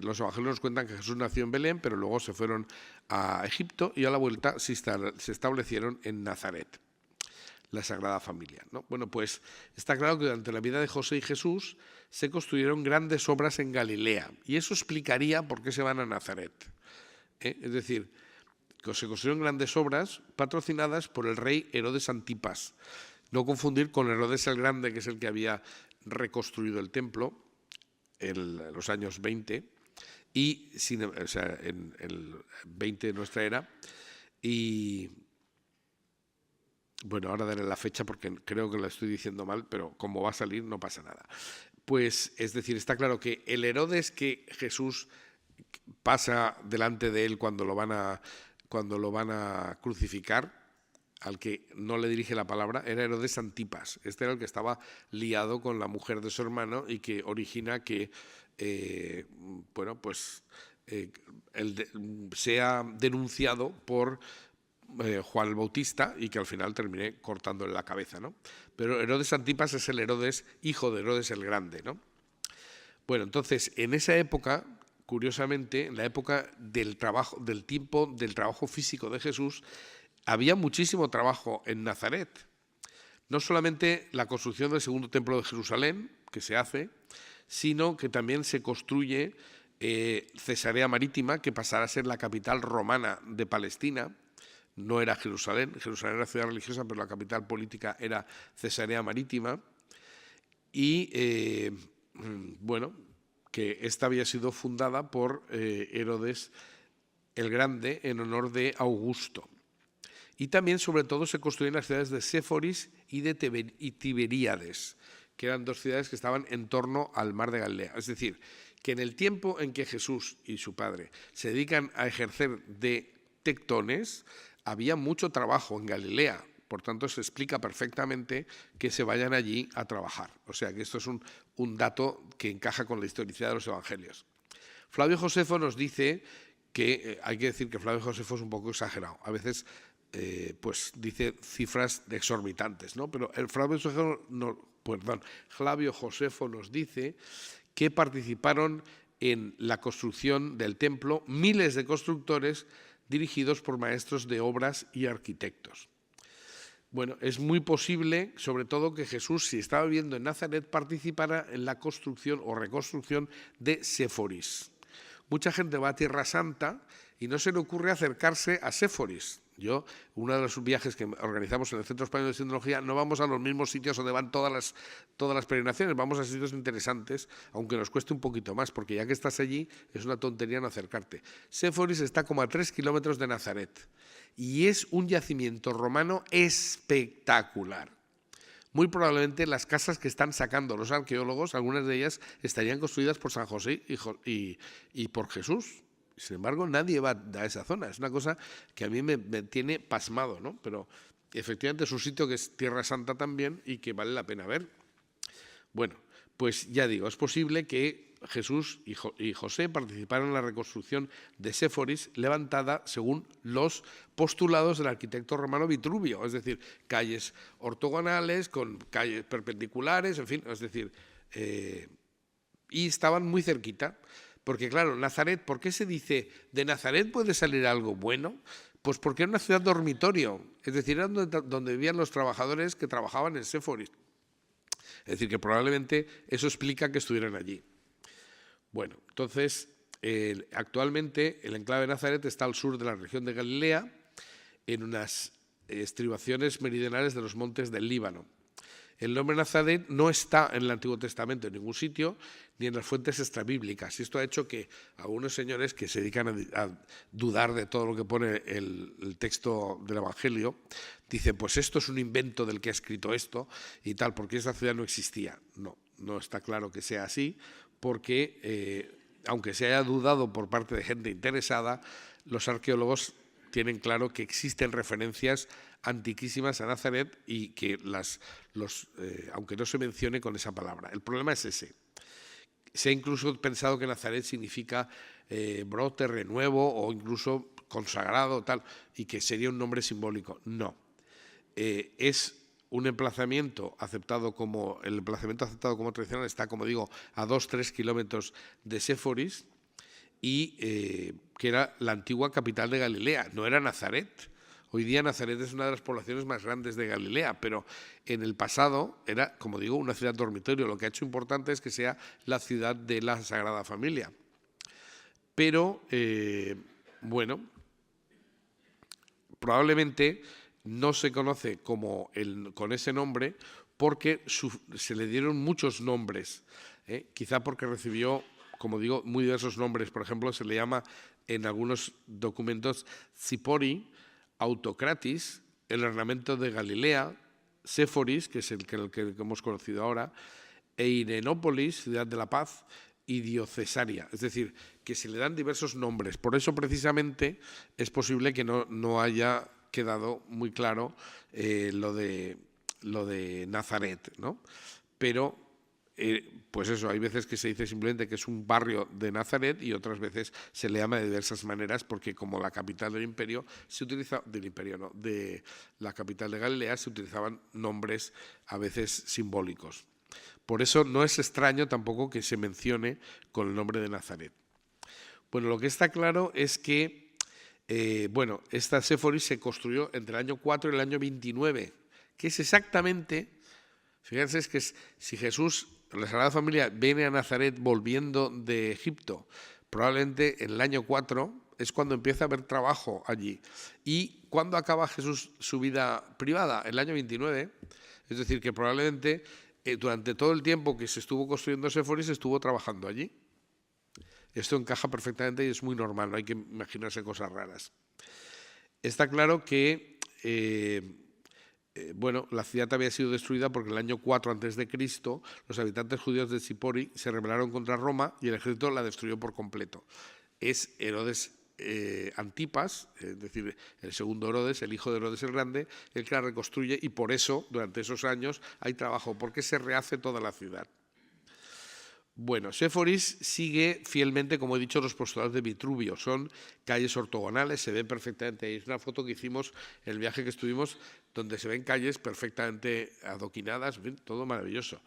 [SPEAKER 1] Los evangelios nos cuentan que Jesús nació en Belén, pero luego se fueron a Egipto y a la vuelta se establecieron en Nazaret, la Sagrada Familia, ¿no? Bueno, pues está claro que durante la vida de José y Jesús se construyeron grandes obras en Galilea y eso explicaría por qué se van a Nazaret. Es decir, que se construyeron grandes obras patrocinadas por el rey Herodes Antipas. No confundir con Herodes el Grande, que es el que había reconstruido el templo en los años 20, en el 20 de nuestra era. Y bueno, ahora daré la fecha porque creo que la estoy diciendo mal, pero como va a salir no pasa nada. Pues, es decir, está claro que el Herodes que Jesús pasa delante de él cuando lo van a cuando lo van a crucificar, al que no le dirige la palabra, era Herodes Antipas. Este era el que estaba liado con la mujer de su hermano y que origina que sea denunciado por Juan el Bautista y que al final termine cortándole la cabeza, ¿no? Pero Herodes Antipas es el Herodes, hijo de Herodes el Grande, ¿no? Bueno, entonces, en esa época, curiosamente, en la época del trabajo físico de Jesús, había muchísimo trabajo en Nazaret. No solamente la construcción del segundo templo de Jerusalén, que se hace, sino que también se construye Cesarea Marítima, que pasará a ser la capital romana de Palestina. No era Jerusalén, Jerusalén era ciudad religiosa, pero la capital política era Cesarea Marítima. Y que esta había sido fundada por Herodes el Grande en honor de Augusto. Y también, sobre todo, se construyen las ciudades de Séforis y de Tiberíades, que eran dos ciudades que estaban en torno al mar de Galilea. Es decir, que en el tiempo en que Jesús y su padre se dedican a ejercer de tectones, había mucho trabajo en Galilea. Por tanto, se explica perfectamente que se vayan allí a trabajar. O sea, que esto es un dato que encaja con la historicidad de los evangelios. Flavio Josefo nos dice que, hay que decir que Flavio Josefo es un poco exagerado. A veces dice cifras exorbitantes, ¿no? Pero Flavio Josefo nos dice que participaron en la construcción del templo miles de constructores dirigidos por maestros de obras y arquitectos. Bueno, es muy posible, sobre todo, que Jesús, si estaba viviendo en Nazaret, participara en la construcción o reconstrucción de Séforis. Mucha gente va a Tierra Santa y no se le ocurre acercarse a Séforis. Uno de los viajes que organizamos en el Centro Español de Sindología, no vamos a los mismos sitios donde van todas las peregrinaciones, vamos a sitios interesantes, aunque nos cueste un poquito más, porque ya que estás allí, es una tontería no acercarte. Séforis está como a 3 kilómetros de Nazaret y es un yacimiento romano espectacular. Muy probablemente las casas que están sacando los arqueólogos, algunas de ellas estarían construidas por San José y por Jesús. Sin embargo, nadie va a esa zona. Es una cosa que a mí me tiene pasmado, ¿no? Pero efectivamente es un sitio que es Tierra Santa también y que vale la pena ver. Bueno, pues ya digo, es posible que Jesús y José participaron en la reconstrucción de Séforis, levantada según los postulados del arquitecto romano Vitruvio, es decir, calles ortogonales con calles perpendiculares, en fin, es decir, y estaban muy cerquita. Porque claro, Nazaret, ¿por qué se dice de Nazaret puede salir algo bueno? Pues porque era una ciudad dormitorio, es decir, era donde vivían los trabajadores que trabajaban en Séforis. Es decir, que probablemente eso explica que estuvieran allí. Bueno, entonces, actualmente el enclave de Nazaret está al sur de la región de Galilea, en unas estribaciones meridionales de los montes del Líbano. El nombre Nazaret no está en el Antiguo Testamento en ningún sitio, ni en las fuentes extrabíblicas. Y esto ha hecho que algunos señores que se dedican a dudar de todo lo que pone el texto del Evangelio, dicen, pues esto es un invento del que ha escrito esto y tal, porque esa ciudad no existía. No está claro que sea así, porque aunque se haya dudado por parte de gente interesada, los arqueólogos tienen claro que existen referencias antiquísimas a Nazaret y que aunque no se mencione con esa palabra. El problema es ese. Se ha incluso pensado que Nazaret significa brote, renuevo o incluso consagrado, tal, y que sería un nombre simbólico. No. Es un emplazamiento aceptado como tradicional, está, como digo, a 2-3 kilómetros de Séforis y que era la antigua capital de Galilea, no era Nazaret. Hoy día Nazaret es una de las poblaciones más grandes de Galilea, pero en el pasado era, como digo, una ciudad dormitorio. Lo que ha hecho importante es que sea la ciudad de la Sagrada Familia. Pero, probablemente no se conoce con ese nombre porque se le dieron muchos nombres, quizá porque recibió, como digo, muy diversos nombres. Por ejemplo, se le llama en algunos documentos Zipori, Autocratis, el ornamento de Galilea, Séforis, que es el que hemos conocido ahora, e Irenópolis, ciudad de la paz, y diocesaria, es decir, que se le dan diversos nombres. Por eso precisamente es posible que no haya quedado muy claro lo de Nazaret, ¿no? Pero pues eso, hay veces que se dice simplemente que es un barrio de Nazaret y otras veces se le llama de diversas maneras porque como la capital del imperio se utiliza de la capital de Galilea se utilizaban nombres a veces simbólicos. Por eso no es extraño tampoco que se mencione con el nombre de Nazaret. Bueno, lo que está claro es que esta Séforis se construyó entre el año 4 y el año 29, que es exactamente, fíjense, es que si Jesús, la Sagrada Familia, viene a Nazaret volviendo de Egipto, probablemente en el año 4 es cuando empieza a haber trabajo allí. ¿Y cuándo acaba Jesús su vida privada? El año 29, es decir, que probablemente durante todo el tiempo que se estuvo construyendo Séforis estuvo trabajando allí. Esto encaja perfectamente y es muy normal, no hay que imaginarse cosas raras. Está claro que la ciudad había sido destruida porque en el año 4 a.C. los habitantes judíos de Sipori se rebelaron contra Roma y el ejército la destruyó por completo. Es Herodes Antipas, es decir, el segundo Herodes, el hijo de Herodes el Grande, el que la reconstruye y por eso durante esos años hay trabajo, porque se rehace toda la ciudad. Bueno, Séforis sigue fielmente, como he dicho, los postulados de Vitruvio. Son calles ortogonales, se ven perfectamente. Es una foto que hicimos en el viaje que estuvimos, donde se ven calles perfectamente adoquinadas, todo maravilloso,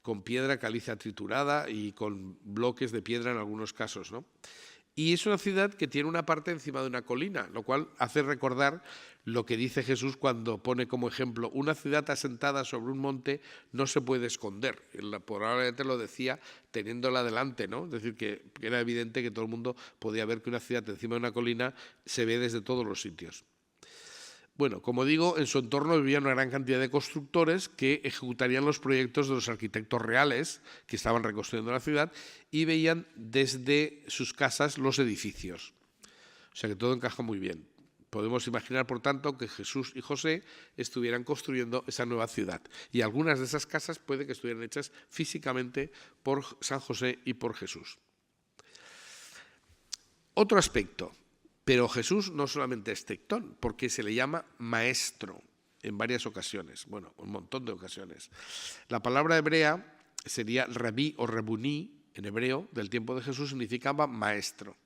[SPEAKER 1] con piedra caliza triturada y con bloques de piedra en algunos casos, ¿no? Y es una ciudad que tiene una parte encima de una colina, lo cual hace recordar lo que dice Jesús cuando pone como ejemplo, una ciudad asentada sobre un monte no se puede esconder. Probablemente lo decía teniéndola delante, ¿no? Es decir, que era evidente que todo el mundo podía ver que una ciudad encima de una colina se ve desde todos los sitios. Bueno, como digo, en su entorno vivían una gran cantidad de constructores que ejecutarían los proyectos de los arquitectos reales que estaban reconstruyendo la ciudad y veían desde sus casas los edificios. O sea que todo encaja muy bien. Podemos imaginar, por tanto, que Jesús y José estuvieran construyendo esa nueva ciudad. Y algunas de esas casas puede que estuvieran hechas físicamente por San José y por Jesús. Otro aspecto. Pero Jesús no solamente es tectón, porque se le llama maestro en varias ocasiones, bueno, un montón de ocasiones. La palabra hebrea sería rabí o rebuní, en hebreo, del tiempo de Jesús, significaba maestro.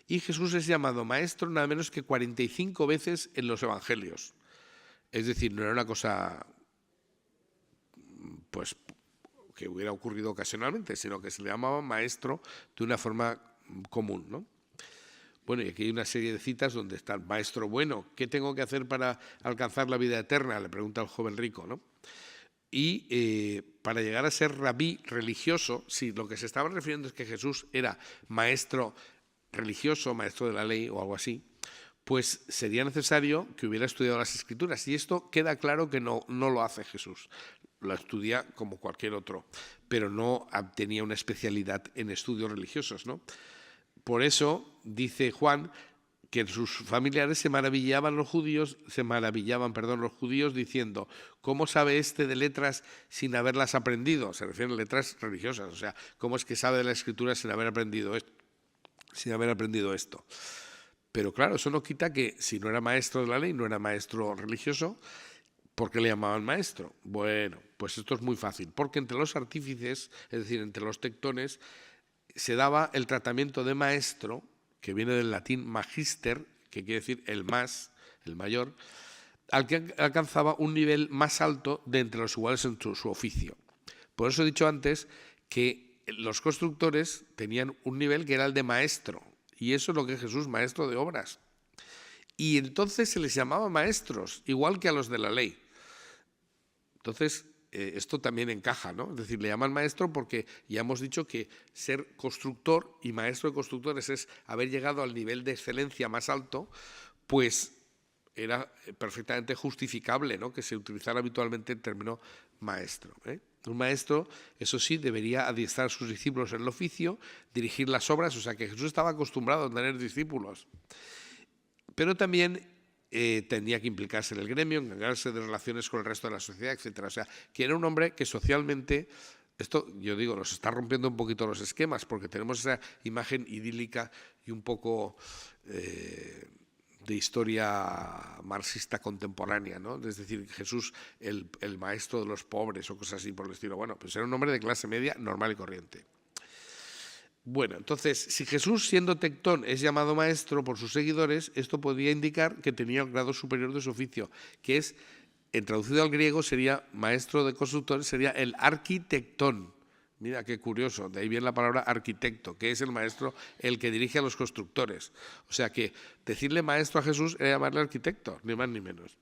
[SPEAKER 1] Y Jesús es llamado maestro nada menos que 45 veces en los evangelios. Es decir, no era una cosa pues que hubiera ocurrido ocasionalmente, sino que se le llamaba maestro de una forma común, ¿no? Bueno, y aquí hay una serie de citas donde está el maestro bueno. ¿Qué tengo que hacer para alcanzar la vida eterna? Le pregunta al joven rico, ¿no? Y para llegar a ser rabí religioso, si lo que se estaba refiriendo es que Jesús era maestro religioso, maestro de la ley o algo así, pues sería necesario que hubiera estudiado las Escrituras. Y esto queda claro que no lo hace Jesús. Lo estudia como cualquier otro, pero no tenía una especialidad en estudios religiosos, ¿no? Por eso dice Juan que sus familiares se maravillaban los judíos diciendo, ¿cómo sabe este de letras sin haberlas aprendido? Se refieren a letras religiosas, o sea, ¿cómo es que sabe de la Escritura sin haber aprendido esto? Pero claro, eso no quita que si no era maestro de la ley, no era maestro religioso, ¿por qué le llamaban maestro? Bueno, pues esto es muy fácil, porque entre los artífices, es decir, entre los tectones, se daba el tratamiento de maestro, que viene del latín magister, que quiere decir el más, el mayor, al que alcanzaba un nivel más alto de entre los iguales en su oficio. Por eso he dicho antes que los constructores tenían un nivel que era el de maestro, y eso es lo que es Jesús, maestro de obras. Y entonces se les llamaba maestros, igual que a los de la ley. Entonces, esto también encaja, ¿no? Es decir, le llaman maestro porque ya hemos dicho que ser constructor y maestro de constructores es haber llegado al nivel de excelencia más alto, pues era perfectamente justificable, ¿no?, que se utilizara habitualmente el término maestro, ¿eh? Un maestro, eso sí, debería adiestrar a sus discípulos en el oficio, dirigir las obras, o sea que Jesús estaba acostumbrado a tener discípulos. Pero también tenía que implicarse en el gremio, encargarse de relaciones con el resto de la sociedad, etc. O sea, que era un hombre que socialmente Esto, yo digo, nos está rompiendo un poquito los esquemas, porque tenemos esa imagen idílica y un poco de historia marxista contemporánea, ¿no? Es decir, Jesús, el maestro de los pobres o cosas así por el estilo. Bueno, pues era un hombre de clase media normal y corriente. Bueno, entonces, si Jesús, siendo tectón, es llamado maestro por sus seguidores, esto podría indicar que tenía un grado superior de su oficio, que es, en traducido al griego, sería maestro de constructores, sería el arquitectón. Mira qué curioso, de ahí viene la palabra arquitecto, que es el maestro, el que dirige a los constructores. O sea que decirle maestro a Jesús era llamarle arquitecto, ni más ni menos.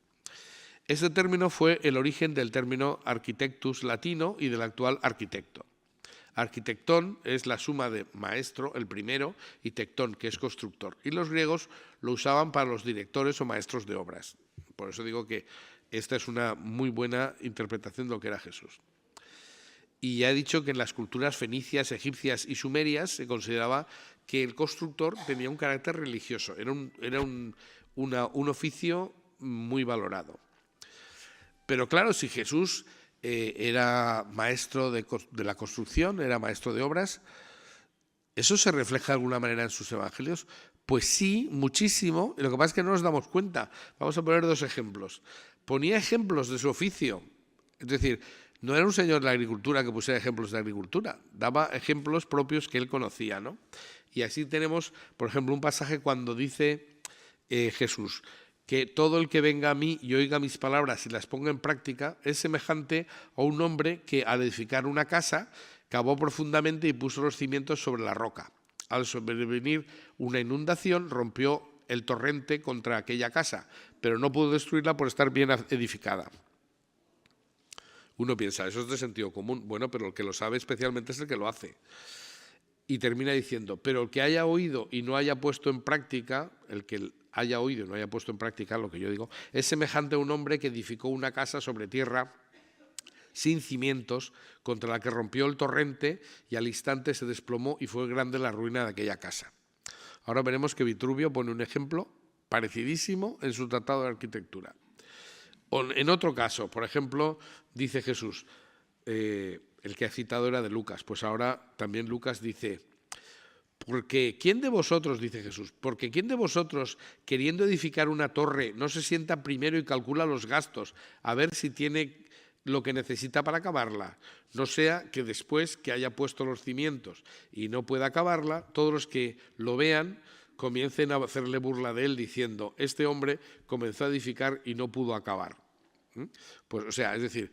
[SPEAKER 1] Este término fue el origen del término architectus latino y del actual arquitecto. Arquitectón es la suma de maestro, el primero, y tectón, que es constructor. Y los griegos lo usaban para los directores o maestros de obras. Por eso digo que esta es una muy buena interpretación de lo que era Jesús. Y ya he dicho que en las culturas fenicias, egipcias y sumerias se consideraba que el constructor tenía un carácter religioso, era un oficio muy valorado. Pero claro, si Jesús era maestro de la construcción, era maestro de obras, ¿eso se refleja de alguna manera en sus evangelios? Pues sí, muchísimo, y lo que pasa es que no nos damos cuenta. Vamos a poner dos ejemplos. Ponía ejemplos de su oficio, es decir, no era un señor de la agricultura que pusiera ejemplos de agricultura, daba ejemplos propios que él conocía, ¿no? Y así tenemos, por ejemplo, un pasaje cuando dice Jesús que todo el que venga a mí y oiga mis palabras y las ponga en práctica es semejante a un hombre que al edificar una casa cavó profundamente y puso los cimientos sobre la roca. Al sobrevenir una inundación rompió el torrente contra aquella casa, pero no pudo destruirla por estar bien edificada. Uno piensa, eso es de sentido común. Bueno, pero el que lo sabe especialmente es el que lo hace. Y termina diciendo, pero el que haya oído y no haya puesto en práctica, el que haya oído y no haya puesto en práctica lo que yo digo, es semejante a un hombre que edificó una casa sobre tierra sin cimientos, contra la que rompió el torrente y al instante se desplomó y fue grande la ruina de aquella casa. Ahora veremos que Vitruvio pone un ejemplo parecidísimo en su tratado de arquitectura. En otro caso, por ejemplo, dice Jesús, el que ha citado era de Lucas, pues ahora también Lucas dice, porque ¿quién de vosotros, dice Jesús, porque quién de vosotros, queriendo edificar una torre, no se sienta primero y calcula los gastos, a ver si tiene lo que necesita para acabarla? No sea que después que haya puesto los cimientos y no pueda acabarla, todos los que lo vean comiencen a hacerle burla de él diciendo, este hombre comenzó a edificar y no pudo acabar. Pues, o sea, es decir,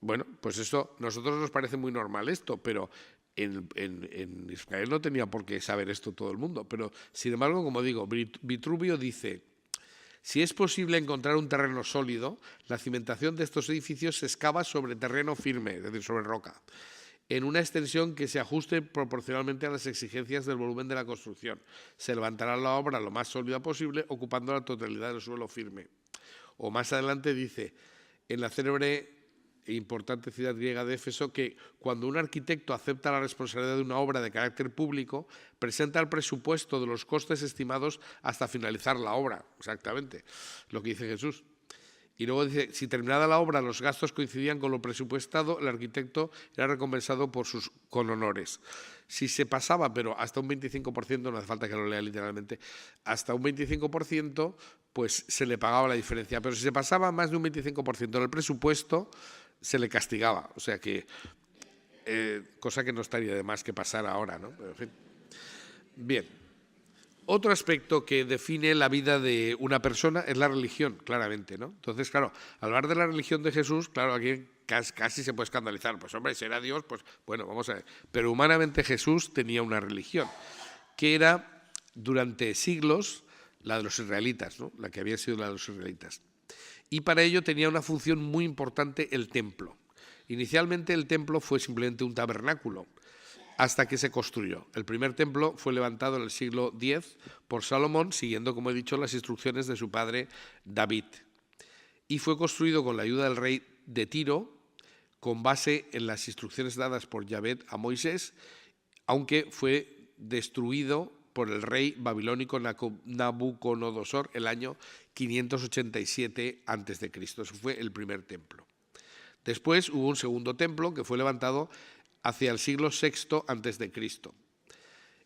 [SPEAKER 1] bueno, pues esto, a nosotros nos parece muy normal esto, pero en Israel no tenía por qué saber esto todo el mundo. Pero, sin embargo, como digo, Vitruvio dice, si es posible encontrar un terreno sólido, la cimentación de estos edificios se excava sobre terreno firme, es decir, sobre roca, en una extensión que se ajuste proporcionalmente a las exigencias del volumen de la construcción. Se levantará la obra lo más sólida posible, ocupando la totalidad del suelo firme. O más adelante dice, en la célebre e importante ciudad griega de Éfeso, que cuando un arquitecto acepta la responsabilidad de una obra de carácter público, presenta el presupuesto de los costes estimados hasta finalizar la obra. Exactamente, lo que dice Jesús. Y luego dice, si terminada la obra los gastos coincidían con lo presupuestado, el arquitecto era recompensado con honores. Si se pasaba, pero hasta un 25%, no hace falta que lo lea literalmente, hasta un 25%, pues se le pagaba la diferencia. Pero si se pasaba más de un 25% en el presupuesto, se le castigaba. O sea que, cosa que no estaría de más que pasar ahora, ¿no? Pero, en fin. Bien. Otro aspecto que define la vida de una persona es la religión, claramente, ¿no? Entonces, claro, al hablar de la religión de Jesús, claro, aquí casi se puede escandalizar. Pues hombre, si era Dios, pues bueno, vamos a ver. Pero humanamente Jesús tenía una religión, que era durante siglos la de los israelitas, ¿no? La que había sido la de los israelitas. Y para ello tenía una función muy importante el templo. Inicialmente el templo fue simplemente un tabernáculo, hasta que se construyó. El primer templo fue levantado en el siglo X por Salomón, siguiendo, como he dicho, las instrucciones de su padre David. Y fue construido con la ayuda del rey de Tiro, con base en las instrucciones dadas por Yahvé a Moisés, aunque fue destruido por el rey babilónico Nabucodonosor el año 587 a.C. Eso fue el primer templo. Después hubo un segundo templo que fue levantado hacia el siglo VI a.C.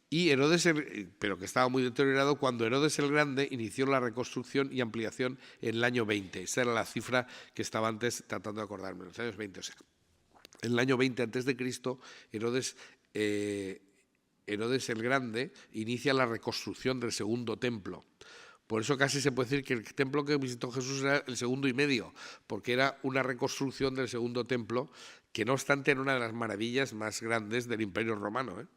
[SPEAKER 1] Y Herodes, pero que estaba muy deteriorado, cuando Herodes el Grande inició la reconstrucción y ampliación en el año 20. Esa era la cifra que estaba antes tratando de acordarme, en los años 20. O sea, en el año 20 a.C., Herodes el Grande inicia la reconstrucción del segundo templo. Por eso casi se puede decir que el templo que visitó Jesús era el segundo y medio, porque era una reconstrucción del segundo templo, que no obstante era una de las maravillas más grandes del Imperio Romano,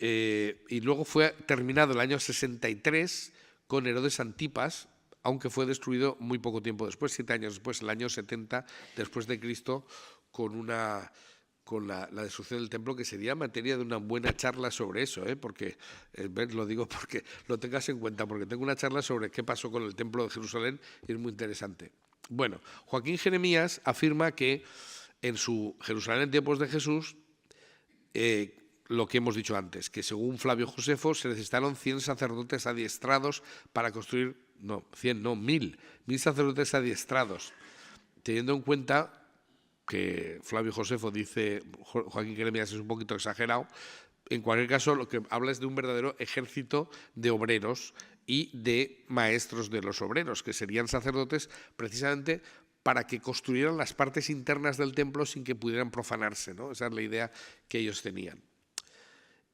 [SPEAKER 1] y luego fue terminado el año 63 con Herodes Antipas, aunque fue destruido muy poco tiempo después, 7 años después, el año 70 después de Cristo, con la destrucción del templo, que sería materia de una buena charla sobre eso, porque lo digo porque lo tengas en cuenta, porque tengo una charla sobre qué pasó con el templo de Jerusalén y es muy interesante. Bueno, Joaquín Jeremías afirma que en su Jerusalén en tiempos de Jesús, lo que hemos dicho antes, que según Flavio Josefo se necesitaron 100 sacerdotes adiestrados para construir, no, 100, no, 1000 sacerdotes adiestrados, teniendo en cuenta que Flavio Josefo dice, Joaquín Jeremías es un poquito exagerado. En cualquier caso, lo que habla es de un verdadero ejército de obreros y de maestros de los obreros, que serían sacerdotes precisamente para que construyeran las partes internas del templo sin que pudieran profanarse, ¿no? Esa es la idea que ellos tenían.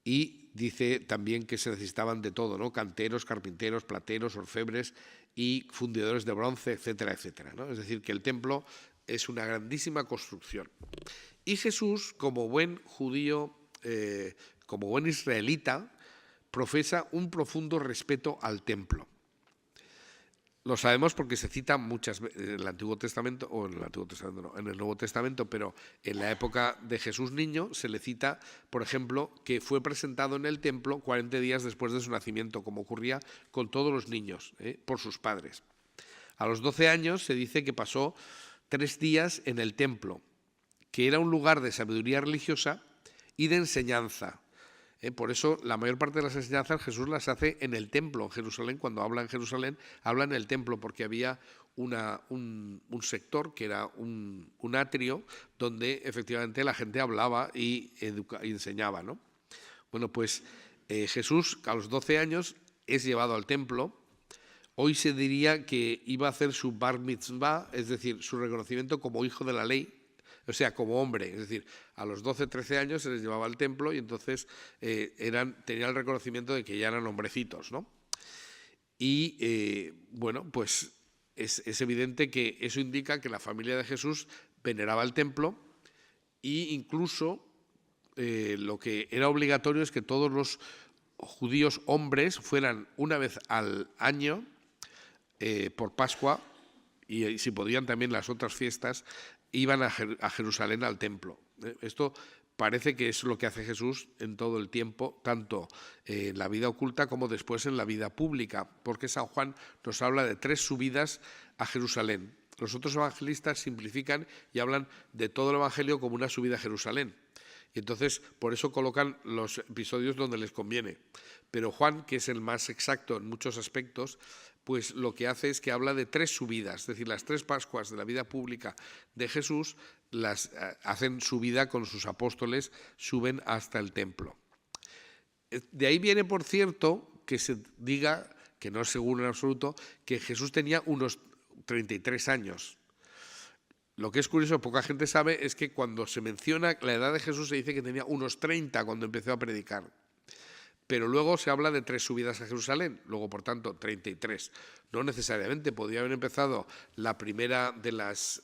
[SPEAKER 1] Y dice también que se necesitaban de todo, ¿no? Canteros, carpinteros, plateros, orfebres y fundidores de bronce, etcétera, etcétera, ¿no? Es decir, que el templo es una grandísima construcción. Y Jesús, como buen judío, como buen israelita, profesa un profundo respeto al templo. Lo sabemos porque se cita muchas veces en el Antiguo Testamento, o en el Antiguo Testamento no, en el Nuevo Testamento, pero en la época de Jesús niño se le cita, por ejemplo, que fue presentado en el templo 40 días después de su nacimiento, como ocurría con todos los niños, por sus padres. A los 12 años se dice que pasó 3 días en el templo, que era un lugar de sabiduría religiosa y de enseñanza. Por eso la mayor parte de las enseñanzas Jesús las hace en el templo, en Jerusalén. Cuando habla en Jerusalén, habla en el templo, porque había un sector que era un atrio donde efectivamente la gente hablaba y enseñaba, ¿no? Bueno, pues Jesús a los 12 años es llevado al templo. Hoy se diría que iba a hacer su bar mitzvah, es decir, su reconocimiento como hijo de la ley, o sea, como hombre. Es decir, a los 12, 13 años se les llevaba al templo y entonces tenían el reconocimiento de que ya eran hombrecitos, ¿no? Y bueno, pues es evidente que eso indica que la familia de Jesús veneraba el templo e incluso lo que era obligatorio es que todos los judíos hombres fueran una vez al año por Pascua, y si podían también las otras fiestas, iban a Jerusalén al templo. Esto parece que es lo que hace Jesús en todo el tiempo, tanto en la vida oculta como después en la vida pública, porque San Juan nos habla de 3 subidas a Jerusalén. Los otros evangelistas simplifican y hablan de todo el evangelio como una subida a Jerusalén. Y entonces, por eso colocan los episodios donde les conviene. Pero Juan, que es el más exacto en muchos aspectos, pues lo que hace es que habla de 3 subidas, es decir, las 3 Pascuas de la vida pública de Jesús las hacen subida con sus apóstoles, suben hasta el templo. De ahí viene, por cierto, que se diga, que no es seguro en absoluto, que Jesús tenía unos 33 años. Lo que es curioso, poca gente sabe, es que cuando se menciona la edad de Jesús se dice que tenía unos 30 cuando empezó a predicar. Pero luego se habla de 3 subidas a Jerusalén, luego por tanto 33. No necesariamente, podría haber empezado la primera de las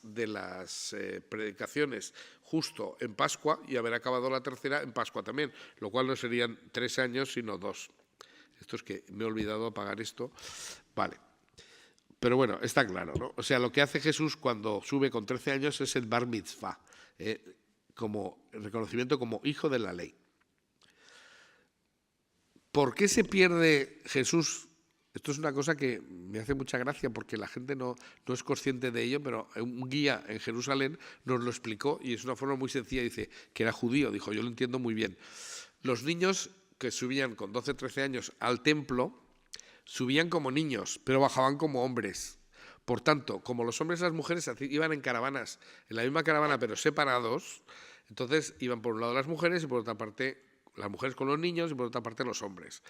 [SPEAKER 1] predicaciones justo en Pascua y haber acabado la tercera en Pascua también, lo cual no serían 3 años sino 2. Esto es que me he olvidado apagar esto. Vale. Pero bueno, está claro, ¿no? O sea, lo que hace Jesús cuando sube con 13 años es el bar mitzvah, como reconocimiento como hijo de la ley. ¿Por qué se pierde Jesús? Esto es una cosa que me hace mucha gracia porque la gente no es consciente de ello, pero un guía en Jerusalén nos lo explicó y es una forma muy sencilla. Dice que era judío, dijo, yo lo entiendo muy bien. Los niños que subían con 12, 13 años al templo subían como niños, pero bajaban como hombres, Por tanto, como los hombres y las mujeres iban en caravanas, en la misma caravana pero separados, entonces iban por un lado las mujeres y por otra parte las mujeres con los niños y por otra parte los hombres.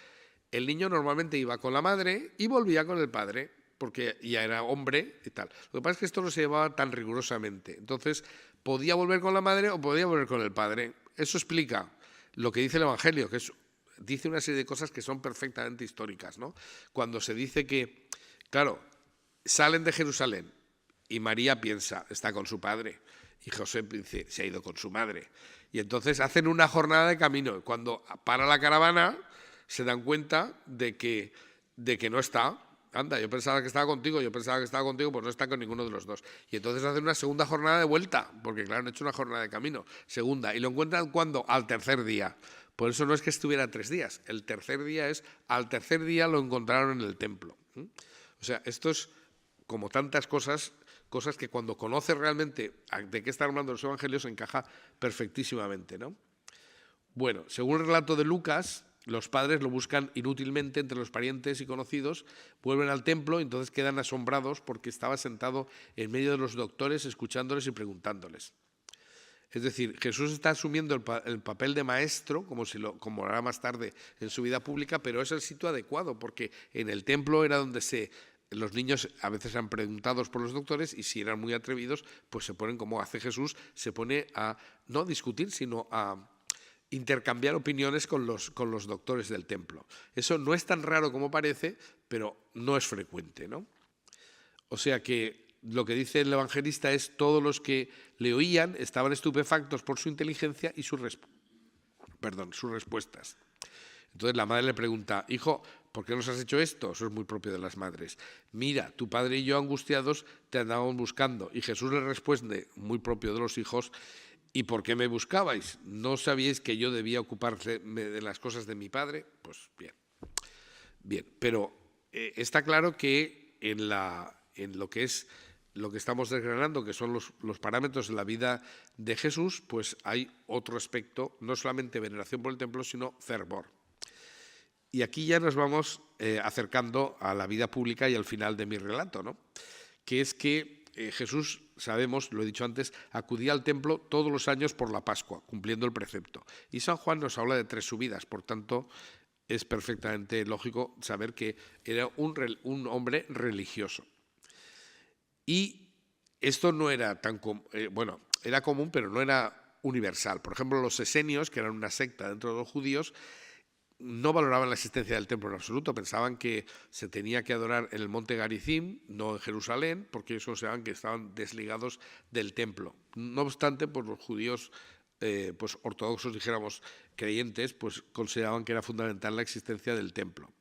[SPEAKER 1] El niño normalmente iba con la madre y volvía con el padre, porque ya era hombre y tal. Lo que pasa es que esto no se llevaba tan rigurosamente. Entonces, podía volver con la madre o podía volver con el padre. Eso explica lo que dice el Evangelio, que dice una serie de cosas que son perfectamente históricas, ¿no? Cuando se dice que, claro, salen de Jerusalén y María piensa, está con su padre, y José dice, se ha ido con su madre. Y entonces hacen una jornada de camino. Cuando para la caravana, se dan cuenta de que no está. Anda, yo pensaba que estaba contigo, pues no está con ninguno de los dos. Y entonces hacen una segunda jornada de vuelta, porque claro, han hecho una jornada de camino, segunda, y lo encuentran ¿cuándo? Al tercer día. Por eso no es que estuviera 3 días, el tercer día al tercer día lo encontraron en el templo. O sea, esto es como tantas cosas que cuando conoces realmente de qué están hablando los evangelios encaja perfectísimamente, ¿no? Bueno, según el relato de Lucas, los padres lo buscan inútilmente entre los parientes y conocidos, vuelven al templo y entonces quedan asombrados porque estaba sentado en medio de los doctores escuchándoles y preguntándoles. Es decir, Jesús está asumiendo el papel de maestro, como hará más tarde en su vida pública, pero es el sitio adecuado, porque en el templo era donde los niños a veces eran preguntados por los doctores y si eran muy atrevidos, pues se ponen, como hace Jesús, se pone a no discutir, sino a intercambiar opiniones con los doctores del templo. Eso no es tan raro como parece, pero no es frecuente, ¿no? O sea que lo que dice el evangelista es todos los que le oían estaban estupefactos por su inteligencia y sus respuestas. Entonces la madre le pregunta, hijo, ¿por qué nos has hecho esto? Eso es muy propio de las madres. Mira, tu padre y yo angustiados te andábamos buscando. Y Jesús le responde, muy propio de los hijos, ¿y por qué me buscabais? ¿No sabíais que yo debía ocuparme de las cosas de mi padre? Pues bien. Pero está claro que en lo que estamos desgranando, que son los parámetros de la vida de Jesús, pues hay otro aspecto, no solamente veneración por el templo, sino fervor. Y aquí ya nos vamos acercando a la vida pública y al final de mi relato, ¿no? Que es que Jesús, sabemos, lo he dicho antes, acudía al templo todos los años por la Pascua, cumpliendo el precepto. Y San Juan nos habla de 3 subidas, por tanto, es perfectamente lógico saber que era un hombre religioso. Y esto no era tan común, era común, pero no era universal. Por ejemplo, los esenios, que eran una secta dentro de los judíos, no valoraban la existencia del templo en absoluto, pensaban que se tenía que adorar en el monte Garizim, no en Jerusalén, porque ellos consideraban que estaban desligados del templo. No obstante, pues los judíos pues ortodoxos, dijéramos, creyentes, pues consideraban que era fundamental la existencia del templo.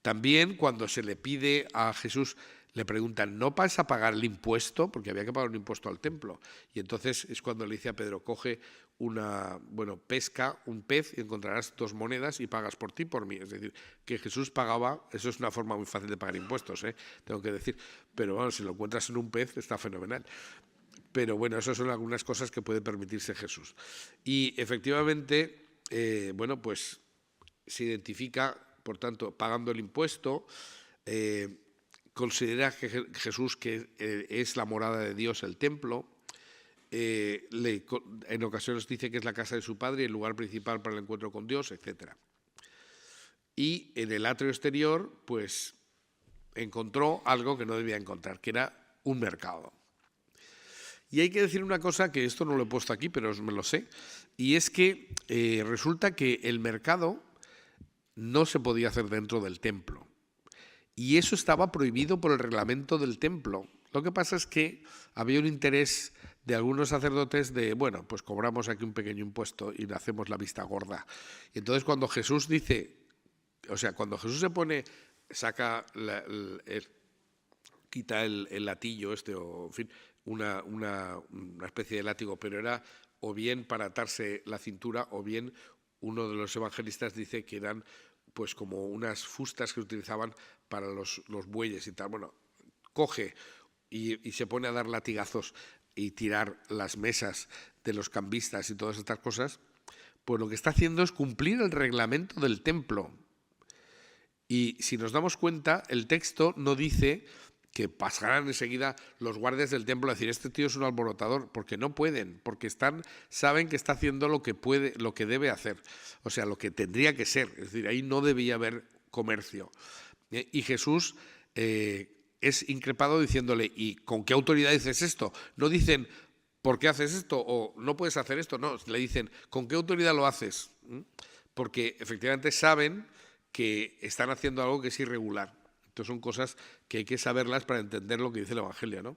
[SPEAKER 1] También cuando se le pide a Jesús, le preguntan, ¿no vas a pagar el impuesto? Porque había que pagar un impuesto al templo. Y entonces es cuando le dice a Pedro, coge pesca un pez y encontrarás 2 monedas y pagas por ti, por mí. Es decir, que Jesús pagaba, eso es una forma muy fácil de pagar impuestos, tengo que decir. Pero bueno, si lo encuentras en un pez, está fenomenal. Pero bueno, esas son algunas cosas que puede permitirse Jesús. Y efectivamente, pues se identifica, por tanto, pagando el impuesto, considera que Jesús que es la morada de Dios, el templo. En ocasiones dice que es la casa de su padre y el lugar principal para el encuentro con Dios, etc. Y en el atrio exterior, pues encontró algo que no debía encontrar, que era un mercado. Y hay que decir una cosa, que esto no lo he puesto aquí, pero me lo sé, y es que resulta que el mercado no se podía hacer dentro del templo. Y eso estaba prohibido por el reglamento del templo. Lo que pasa es que había un interés de algunos sacerdotes de, pues cobramos aquí un pequeño impuesto y le hacemos la vista gorda. Y entonces cuando Jesús dice, cuando Jesús se pone, saca, quita el latillo o en fin, una especie de látigo, pero era o bien para atarse la cintura o bien uno de los evangelistas dice que eran pues como unas fustas que utilizaban para los bueyes y tal. Bueno, coge y se pone a dar latigazos y tirar las mesas de los cambistas y todas estas cosas, pues lo que está haciendo es cumplir el reglamento del templo. Y si nos damos cuenta, el texto no dice que pasarán enseguida los guardias del templo a decir, este tío es un alborotador, porque no pueden, porque saben que está haciendo lo que puede, lo que debe hacer, o sea, lo que tendría que ser, es decir, ahí no debía haber comercio. Y Jesús es increpado diciéndole, ¿y con qué autoridad dices esto? No dicen, ¿por qué haces esto? O no puedes hacer esto, no, le dicen, ¿con qué autoridad lo haces? Porque efectivamente saben que están haciendo algo que es irregular. Entonces son cosas que hay que saberlas para entender lo que dice el Evangelio, ¿no?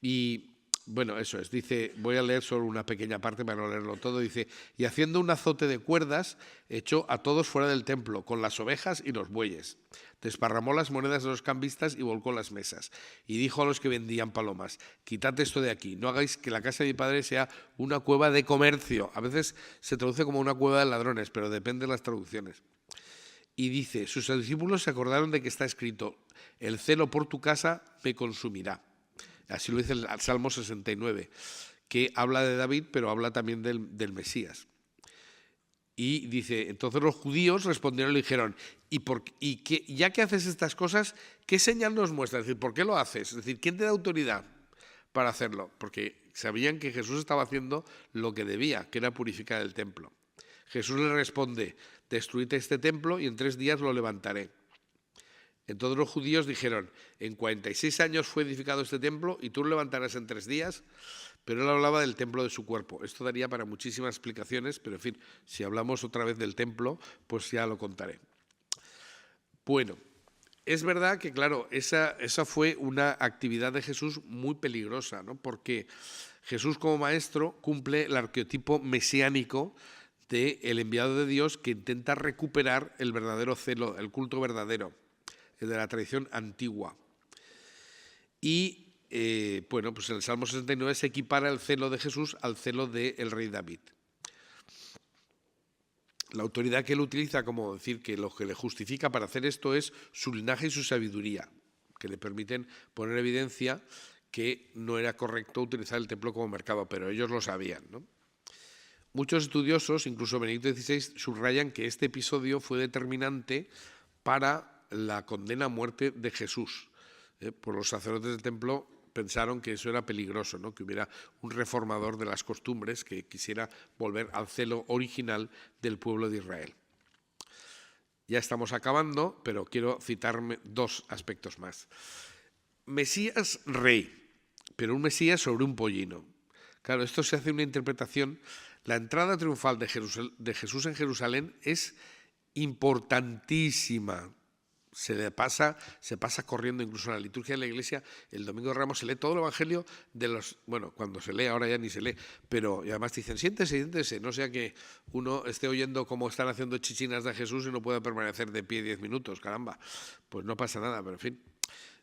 [SPEAKER 1] Y bueno, eso es, dice, voy a leer solo una pequeña parte para no leerlo todo, dice, y haciendo un azote de cuerdas, echó a todos fuera del templo, con las ovejas y los bueyes. Desparramó las monedas de los cambistas y volcó las mesas. Y dijo a los que vendían palomas, quitad esto de aquí, no hagáis que la casa de mi padre sea una cueva de comercio. A veces se traduce como una cueva de ladrones, pero depende de las traducciones. Y dice, sus discípulos se acordaron de que está escrito, el celo por tu casa me consumirá. Así lo dice el Salmo 69, que habla de David, pero habla también del Mesías. Y dice, entonces los judíos respondieron y le dijeron, ya que haces estas cosas, ¿qué señal nos muestra? Es decir, ¿por qué lo haces? Es decir, ¿quién te da autoridad para hacerlo? Porque sabían que Jesús estaba haciendo lo que debía, que era purificar el templo. Jesús le responde, destruid este templo y en 3 días lo levantaré. Entonces los judíos dijeron, en 46 años fue edificado este templo y tú lo levantarás en 3 días, pero él hablaba del templo de su cuerpo. Esto daría para muchísimas explicaciones, pero en fin, si hablamos otra vez del templo, pues ya lo contaré. Bueno, es verdad que, claro, esa fue una actividad de Jesús muy peligrosa, ¿no? Porque Jesús como maestro cumple el arquetipo mesiánico del enviado de Dios que intenta recuperar el verdadero celo, el culto verdadero, el de la tradición antigua. Y bueno, pues en el Salmo 69 se equipara el celo de Jesús al celo del rey David. La autoridad que él utiliza, como decir que lo que le justifica para hacer esto es su linaje y su sabiduría, que le permiten poner en evidencia que no era correcto utilizar el templo como mercado, pero ellos lo sabían, ¿no? Muchos estudiosos, incluso Benedicto XVI, subrayan que este episodio fue determinante para la condena a muerte de Jesús. Por los sacerdotes del templo pensaron que eso era peligroso, ¿no? Que hubiera un reformador de las costumbres que quisiera volver al celo original del pueblo de Israel. Ya estamos acabando, pero quiero citarme 2 aspectos más. Mesías rey, pero un Mesías sobre un pollino. Claro, esto se hace una interpretación. La entrada triunfal de Jesús en Jerusalén es importantísima. Se pasa corriendo, incluso en la liturgia de la Iglesia, el Domingo de Ramos se lee todo el Evangelio de los, bueno, cuando se lee, ahora ya ni se lee, pero y además dicen, siéntese, no sea que uno esté oyendo cómo están haciendo chichinas de Jesús y no pueda permanecer de pie 10 minutos, caramba, pues no pasa nada, pero en fin.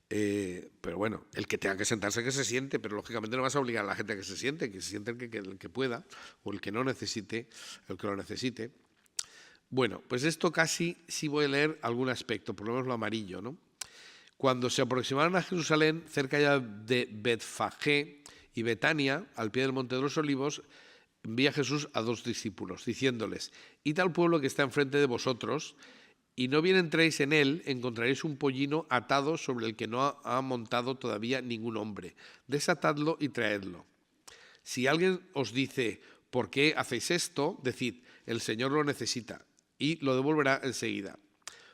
[SPEAKER 1] Pero bueno, el que tenga que sentarse que se siente, pero lógicamente no vas a obligar a la gente a que se siente el que pueda, o el que no necesite, el que lo necesite. Bueno, pues esto casi sí voy a leer algún aspecto, por lo menos lo amarillo, ¿no? Cuando se aproximaron a Jerusalén, cerca ya de Betfagé y Betania, al pie del Monte de los Olivos, envía Jesús a 2 discípulos, diciéndoles, id al pueblo que está enfrente de vosotros, y no bien entréis en él, encontraréis un pollino atado sobre el que no ha montado todavía ningún hombre. Desatadlo y traedlo. Si alguien os dice, ¿por qué hacéis esto? Decid, el Señor lo necesita, y lo devolverá enseguida.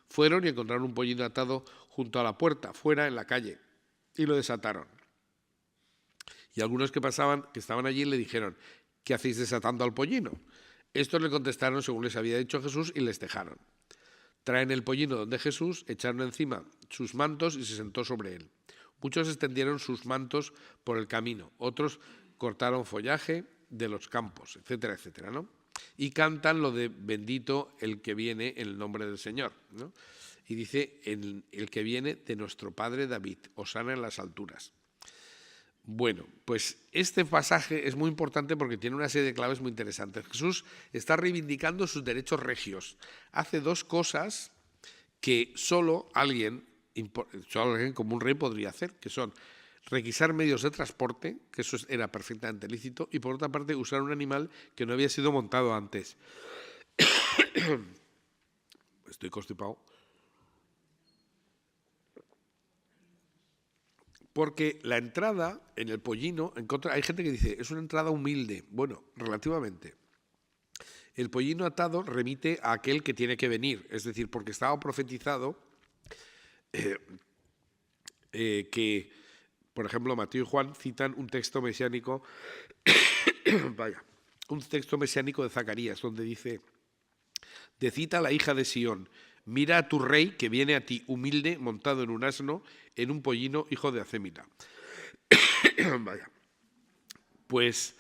[SPEAKER 1] Fueron y encontraron un pollino atado junto a la puerta, fuera en la calle, y lo desataron. Y algunos que estaban allí, le dijeron, ¿qué hacéis desatando al pollino? Estos le contestaron según les había dicho Jesús y les dejaron. Traen el pollino donde Jesús, echaron encima sus mantos y se sentó sobre él. Muchos extendieron sus mantos por el camino, otros cortaron follaje de los campos, etcétera, etcétera, ¿no? Y cantan lo de bendito el que viene en el nombre del Señor, ¿no? Y dice, el que viene de nuestro padre David, hosana en las alturas. Bueno, pues este pasaje es muy importante porque tiene una serie de claves muy interesantes. Jesús está reivindicando sus derechos regios. Hace 2 cosas que solo alguien como un rey podría hacer, que son requisar medios de transporte, que eso era perfectamente lícito, y por otra parte usar un animal que no había sido montado antes. Estoy constipado. Porque la entrada en el pollino, hay gente que dice, es una entrada humilde. Bueno, relativamente. El pollino atado remite a aquel que tiene que venir, es decir, porque estaba profetizado que, por ejemplo, Mateo y Juan citan un texto mesiánico, un texto mesiánico de Zacarías, donde dice, decita la hija de Sión, mira a tu rey que viene a ti humilde, montado en un asno, en un pollino, hijo de Acémila. Vaya. Pues,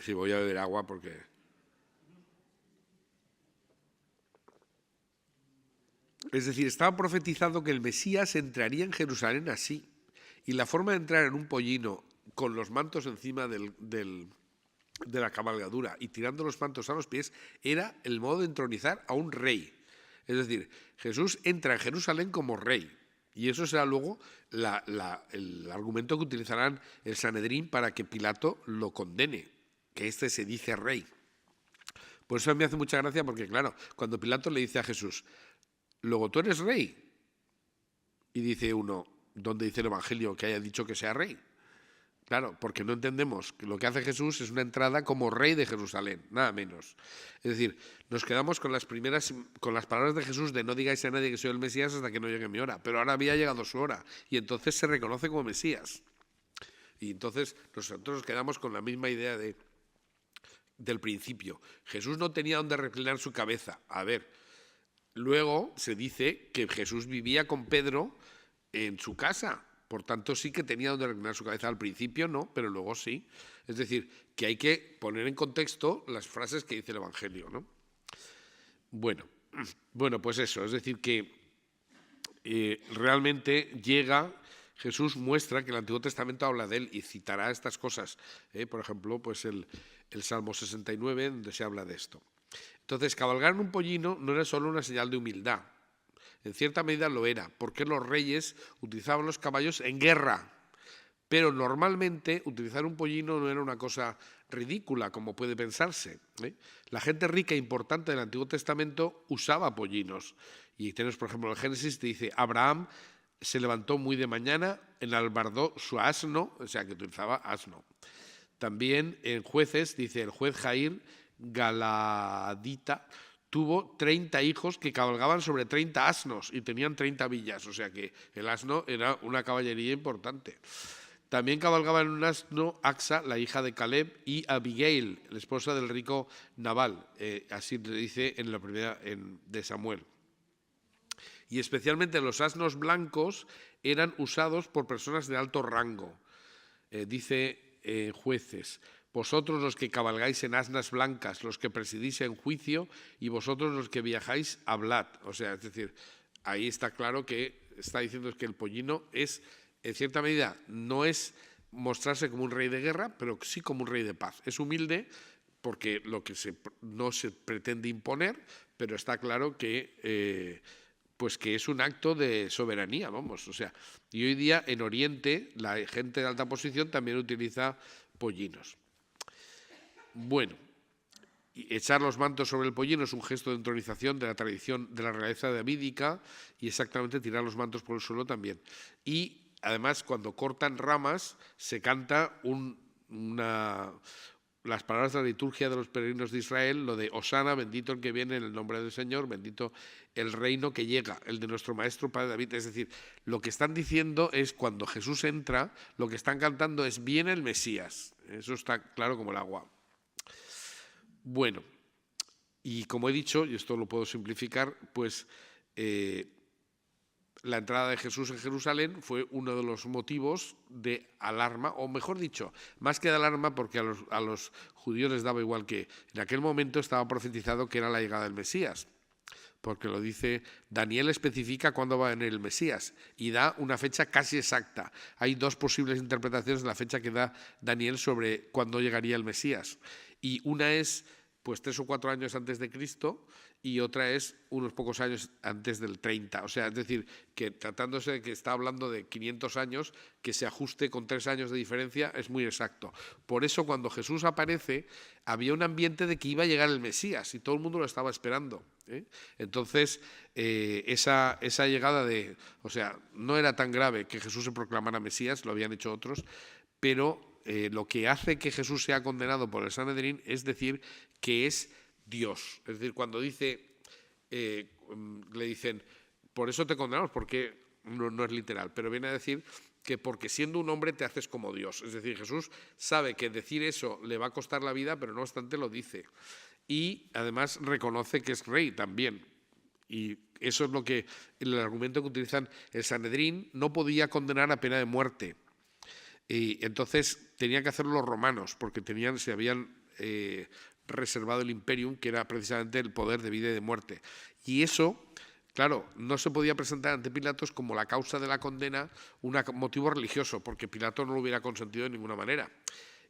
[SPEAKER 1] si voy a beber agua porque... Es decir, estaba profetizado que el Mesías entraría en Jerusalén así. Y la forma de entrar en un pollino con los mantos encima de la cabalgadura y tirando los mantos a los pies era el modo de entronizar a un rey. Es decir, Jesús entra en Jerusalén como rey. Y eso será luego el argumento que utilizarán el Sanedrín para que Pilato lo condene, que este se dice rey. Por eso me hace mucha gracia porque, claro, cuando Pilato le dice a Jesús, luego tú eres rey, y dice uno, ¿dónde dice el Evangelio que haya dicho que sea rey? Claro, porque no entendemos que lo que hace Jesús es una entrada como rey de Jerusalén, nada menos. Es decir, nos quedamos con las palabras de Jesús de no digáis a nadie que soy el Mesías hasta que no llegue mi hora. Pero ahora había llegado su hora y entonces se reconoce como Mesías. Y entonces nosotros nos quedamos con la misma idea del principio. Jesús no tenía dónde reclinar su cabeza. A ver, luego se dice que Jesús vivía con Pedro en su casa. Por tanto, sí que tenía donde reclinar su cabeza. Al principio no, pero luego sí. Es decir, que hay que poner en contexto las frases que dice el Evangelio, ¿no? Bueno, pues eso. Es decir, que realmente Jesús muestra que el Antiguo Testamento habla de él y citará estas cosas. Por ejemplo, pues el Salmo 69, donde se habla de esto. Entonces, cabalgar en un pollino no era solo una señal de humildad. En cierta medida lo era, porque los reyes utilizaban los caballos en guerra. Pero normalmente utilizar un pollino no era una cosa ridícula, como puede pensarse. La gente rica e importante del Antiguo Testamento usaba pollinos. Y tenemos, por ejemplo, en el Génesis te dice, Abraham se levantó muy de mañana, enalbardó su asno, o sea, que utilizaba asno. También en Jueces dice, el juez Jair Galadita tuvo 30 hijos que cabalgaban sobre 30 asnos y tenían 30 villas, o sea que el asno era una caballería importante. También cabalgaba en un asno Axa, la hija de Caleb, y Abigail, la esposa del rico Nabal, así le dice en la primera de Samuel. Y especialmente los asnos blancos eran usados por personas de alto rango. Dice Jueces, vosotros los que cabalgáis en asnas blancas, los que presidís en juicio, y vosotros los que viajáis, hablad. O sea, es decir, ahí está claro que está diciendo que el pollino es, en cierta medida, no es mostrarse como un rey de guerra, pero sí como un rey de paz. Es humilde porque no se pretende imponer, pero está claro que pues que es un acto de soberanía, vamos. O sea, y hoy día en Oriente la gente de alta posición también utiliza pollinos. Bueno, echar los mantos sobre el pollino es un gesto de entronización de la tradición de la realeza davídica y exactamente tirar los mantos por el suelo también. Y además cuando cortan ramas se canta las palabras de la liturgia de los peregrinos de Israel, lo de Osana, bendito el que viene en el nombre del Señor, bendito el reino que llega, el de nuestro maestro Padre David. Es decir, lo que están diciendo es cuando Jesús entra, lo que están cantando es viene el Mesías. Eso está claro como el agua. Bueno, y como he dicho, y esto lo puedo simplificar, pues la entrada de Jesús en Jerusalén fue uno de los motivos de alarma, o mejor dicho, más que de alarma, porque a los judíos les daba igual que en aquel momento estaba profetizado que era la llegada del Mesías, porque lo dice, Daniel especifica cuándo va a venir el Mesías y da una fecha casi exacta. Hay dos posibles interpretaciones de la fecha que da Daniel sobre cuándo llegaría el Mesías. Y una es pues 3 o 4 años antes de Cristo y otra es unos pocos años antes del 30. O sea, es decir, que tratándose de que está hablando de 500 años, que se ajuste con 3 años de diferencia es muy exacto. Por eso cuando Jesús aparece había un ambiente de que iba a llegar el Mesías y todo el mundo lo estaba esperando. Entonces, esa llegada o sea, no era tan grave que Jesús se proclamara Mesías, lo habían hecho otros, pero lo que hace que Jesús sea condenado por el Sanedrín es decir que es Dios. Es decir, cuando le dicen, por eso te condenamos, porque no es literal, pero viene a decir que porque siendo un hombre te haces como Dios. Es decir, Jesús sabe que decir eso le va a costar la vida, pero no obstante lo dice. Y además reconoce que es rey también. Y eso es lo que el argumento que utilizan. El Sanedrín no podía condenar a pena de muerte. Y entonces tenían que hacerlo los romanos, porque se habían reservado el imperium, que era precisamente el poder de vida y de muerte. Y eso, claro, no se podía presentar ante Pilatos como la causa de la condena un motivo religioso, porque Pilato no lo hubiera consentido de ninguna manera.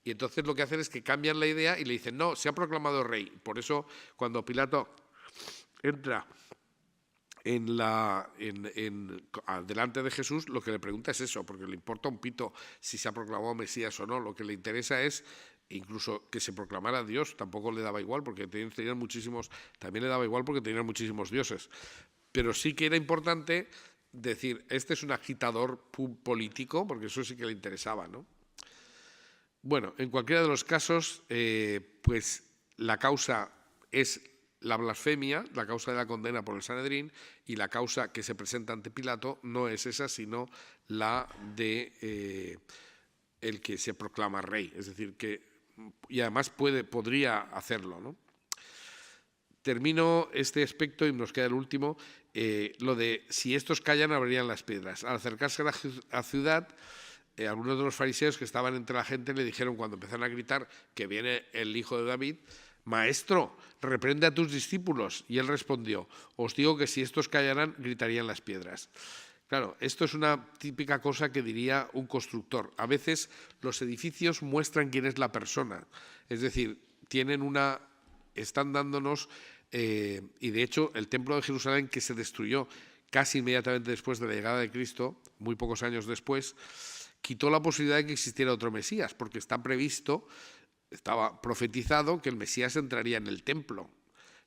[SPEAKER 1] Y entonces lo que hacen es que cambian la idea y le dicen, no, se ha proclamado rey. Por eso, cuando Pilato entra delante de Jesús, lo que le pregunta es eso, porque le importa un pito si se ha proclamado Mesías o no. Lo que le interesa es incluso que se proclamara Dios, tampoco le daba igual, porque tenían muchísimos, también le daba igual porque tenían muchísimos dioses. Pero sí que era importante decir, este es un agitador político, porque eso sí que le interesaba, ¿no? Bueno, en cualquiera de los casos, pues la causa es la blasfemia, la causa de la condena por el Sanedrín, y la causa que se presenta ante Pilato no es esa, sino la de el que se proclama rey. Es decir, y además podría hacerlo, ¿no? Termino este aspecto y nos queda el último, lo de si estos callan, abrirían las piedras. Al acercarse a la ciudad, algunos de los fariseos que estaban entre la gente le dijeron cuando empezaron a gritar que viene el hijo de David, Maestro, reprende a tus discípulos. Y él respondió, os digo que si estos callaran, gritarían las piedras. Claro, esto es una típica cosa que diría un constructor. A veces los edificios muestran quién es la persona. Es decir, están dándonos, y de hecho el templo de Jerusalén, que se destruyó casi inmediatamente después de la llegada de Cristo, muy pocos años después, quitó la posibilidad de que existiera otro Mesías, porque estaba profetizado que el Mesías entraría en el templo.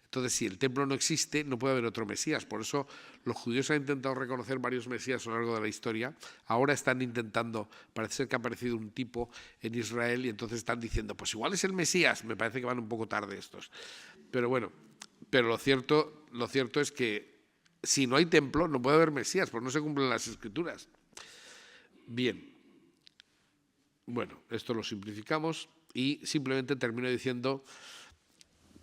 [SPEAKER 1] Entonces, si el templo no existe, no puede haber otro Mesías. Por eso los judíos han intentado reconocer varios Mesías a lo largo de la historia. Ahora están intentando, parece ser que ha aparecido un tipo en Israel y entonces están diciendo, pues igual es el Mesías. Me parece que van un poco tarde estos. Pero bueno, lo cierto es que si no hay templo, no puede haber Mesías, porque no se cumplen las Escrituras. Bien. Bueno, esto lo simplificamos y simplemente termino diciendo,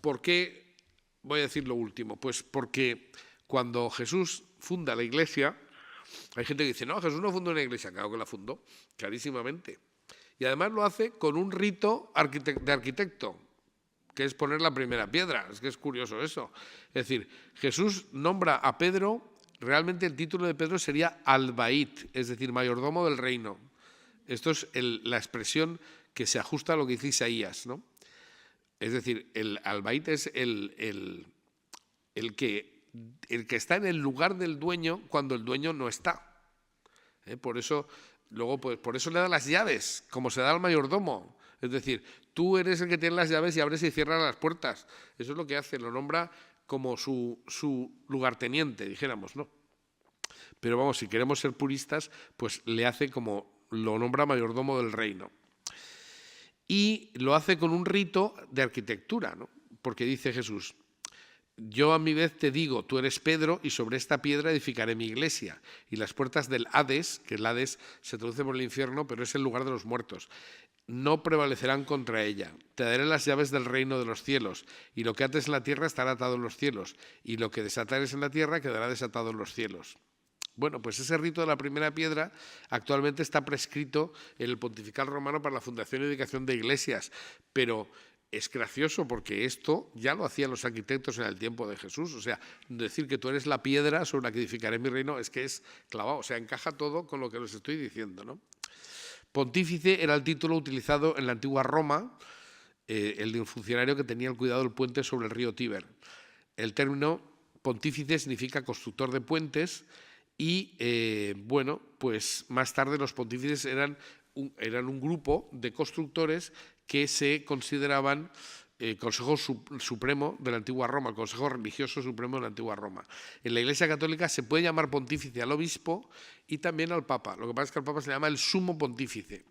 [SPEAKER 1] ¿por qué voy a decir lo último? Pues porque cuando Jesús funda la iglesia, hay gente que dice, no, Jesús no fundó una iglesia. Claro que la fundó, clarísimamente. Y además lo hace con un rito de arquitecto, que es poner la primera piedra. Es que es curioso eso. Es decir, Jesús nombra a Pedro, realmente el título de Pedro sería Albaít, es decir, mayordomo del reino. Esto es la expresión que se ajusta a lo que dice Isaías, ¿no? Es decir, el albaít es el que está en el lugar del dueño cuando el dueño no está. Por eso, luego, pues, por eso le da las llaves, como se da al mayordomo. Es decir, tú eres el que tiene las llaves y abres y cierras las puertas. Eso es lo que hace, lo nombra como su lugarteniente, dijéramos, ¿no? Pero vamos, si queremos ser puristas, pues le hace como lo nombra mayordomo del reino. Y lo hace con un rito de arquitectura, ¿no? Porque dice Jesús, yo a mi vez te digo, tú eres Pedro y sobre esta piedra edificaré mi iglesia. Y las puertas del Hades, que el Hades se traduce por el infierno, pero es el lugar de los muertos, no prevalecerán contra ella. Te daré las llaves del reino de los cielos, y lo que ates en la tierra estará atado en los cielos, y lo que desatares en la tierra quedará desatado en los cielos. Bueno, pues ese rito de la primera piedra actualmente está prescrito en el Pontifical Romano para la fundación y dedicación de iglesias, pero es gracioso porque esto ya lo hacían los arquitectos en el tiempo de Jesús. O sea, decir que tú eres la piedra sobre la que edificaré mi reino es que es clavado, o sea, encaja todo con lo que les estoy diciendo, ¿no? Pontífice era el título utilizado en la antigua Roma el de un funcionario que tenía el cuidado del puente sobre el río Tíber. El término pontífice significa constructor de puentes y, bueno, pues más tarde los pontífices eran un grupo de constructores que se consideraban Consejo Supremo de la antigua Roma, el Consejo Religioso Supremo de la antigua Roma. En la Iglesia Católica se puede llamar pontífice al obispo y también al Papa. Lo que pasa es que al Papa se le llama el sumo pontífice.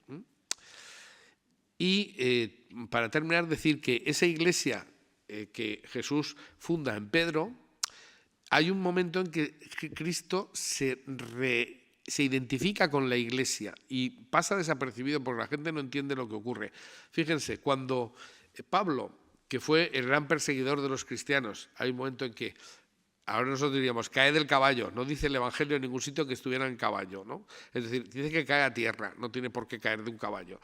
[SPEAKER 1] Y para terminar, decir que esa iglesia que Jesús funda en Pedro, hay un momento en que Cristo se identifica con la iglesia y pasa desapercibido porque la gente no entiende lo que ocurre. Fíjense, cuando Pablo, que fue el gran perseguidor de los cristianos, hay un momento en que, ahora nosotros diríamos, cae del caballo, no dice el Evangelio en ningún sitio que estuviera en caballo, ¿no? Es decir, dice que cae a tierra, no tiene por qué caer de un caballo.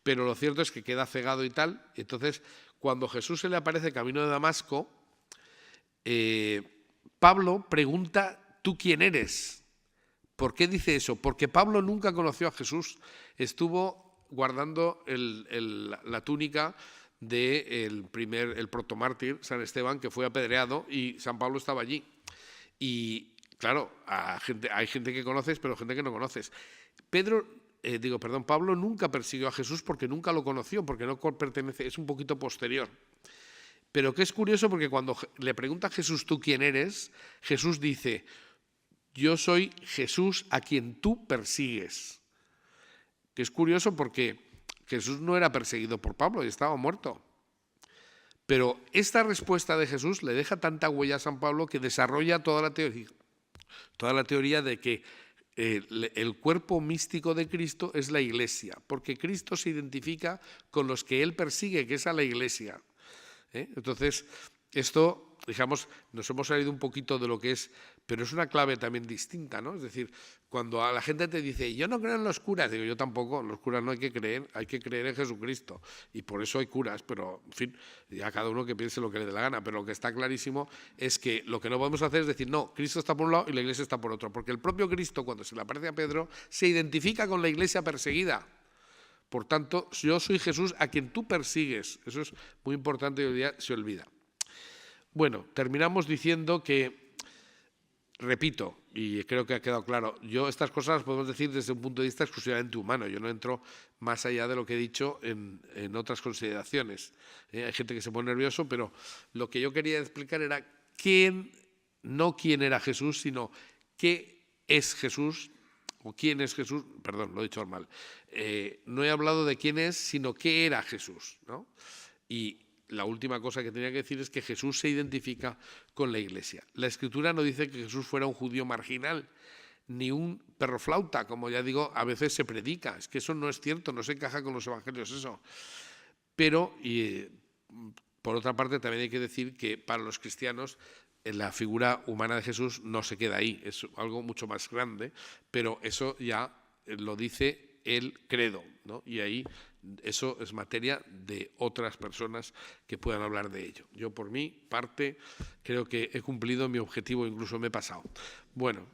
[SPEAKER 1] Pero lo cierto es que queda cegado y tal. Entonces, cuando Jesús se le aparece camino de Damasco, Pablo pregunta, ¿tú quién eres? ¿Por qué dice eso? Porque Pablo nunca conoció a Jesús, estuvo guardando la túnica del el protomártir, San Esteban, que fue apedreado, y San Pablo estaba allí. Y claro, hay gente que conoces, pero gente que no conoces. Pablo nunca persiguió a Jesús porque nunca lo conoció, porque no pertenece, es un poquito posterior. Pero que es curioso porque cuando le pregunta a Jesús, ¿tú quién eres?, Jesús dice, yo soy Jesús a quien tú persigues. Que es curioso porque Jesús no era perseguido por Pablo y estaba muerto. Pero esta respuesta de Jesús le deja tanta huella a San Pablo que desarrolla toda la teoría de que el cuerpo místico de Cristo es la Iglesia, porque Cristo se identifica con los que Él persigue, que es a la Iglesia. Entonces, esto, digamos, nos hemos salido un poquito de lo que es, pero es una clave también distinta, ¿no? Es decir, cuando a la gente te dice, yo no creo en los curas, digo, yo tampoco, en los curas no hay que creer en Jesucristo, y por eso hay curas, pero, en fin, ya cada uno que piense lo que le dé la gana, pero lo que está clarísimo es que lo que no podemos hacer es decir, no, Cristo está por un lado y la Iglesia está por otro, porque el propio Cristo, cuando se le aparece a Pedro, se identifica con la Iglesia perseguida. Por tanto, yo soy Jesús a quien tú persigues. Eso es muy importante y hoy día se olvida. Bueno, terminamos diciendo que, repito, y creo que ha quedado claro, yo estas cosas las podemos decir desde un punto de vista exclusivamente humano. Yo no entro más allá de lo que he dicho en otras consideraciones. Hay gente que se pone nervioso, pero lo que yo quería explicar era no quién era Jesús, sino qué es Jesús, o quién es Jesús, perdón, lo he dicho mal. No he hablado de quién es, sino qué era Jesús, ¿no? Y la última cosa que tenía que decir es que Jesús se identifica con la Iglesia. La Escritura no dice que Jesús fuera un judío marginal, ni un perroflauta, como ya digo, a veces se predica. Es que eso no es cierto, no se encaja con los evangelios eso. Pero, por otra parte, también hay que decir que para los cristianos la figura humana de Jesús no se queda ahí, es algo mucho más grande, pero eso ya lo dice el credo, ¿no? Y ahí eso es materia de otras personas que puedan hablar de ello. Yo por mi parte creo que he cumplido mi objetivo, incluso me he pasado. Bueno.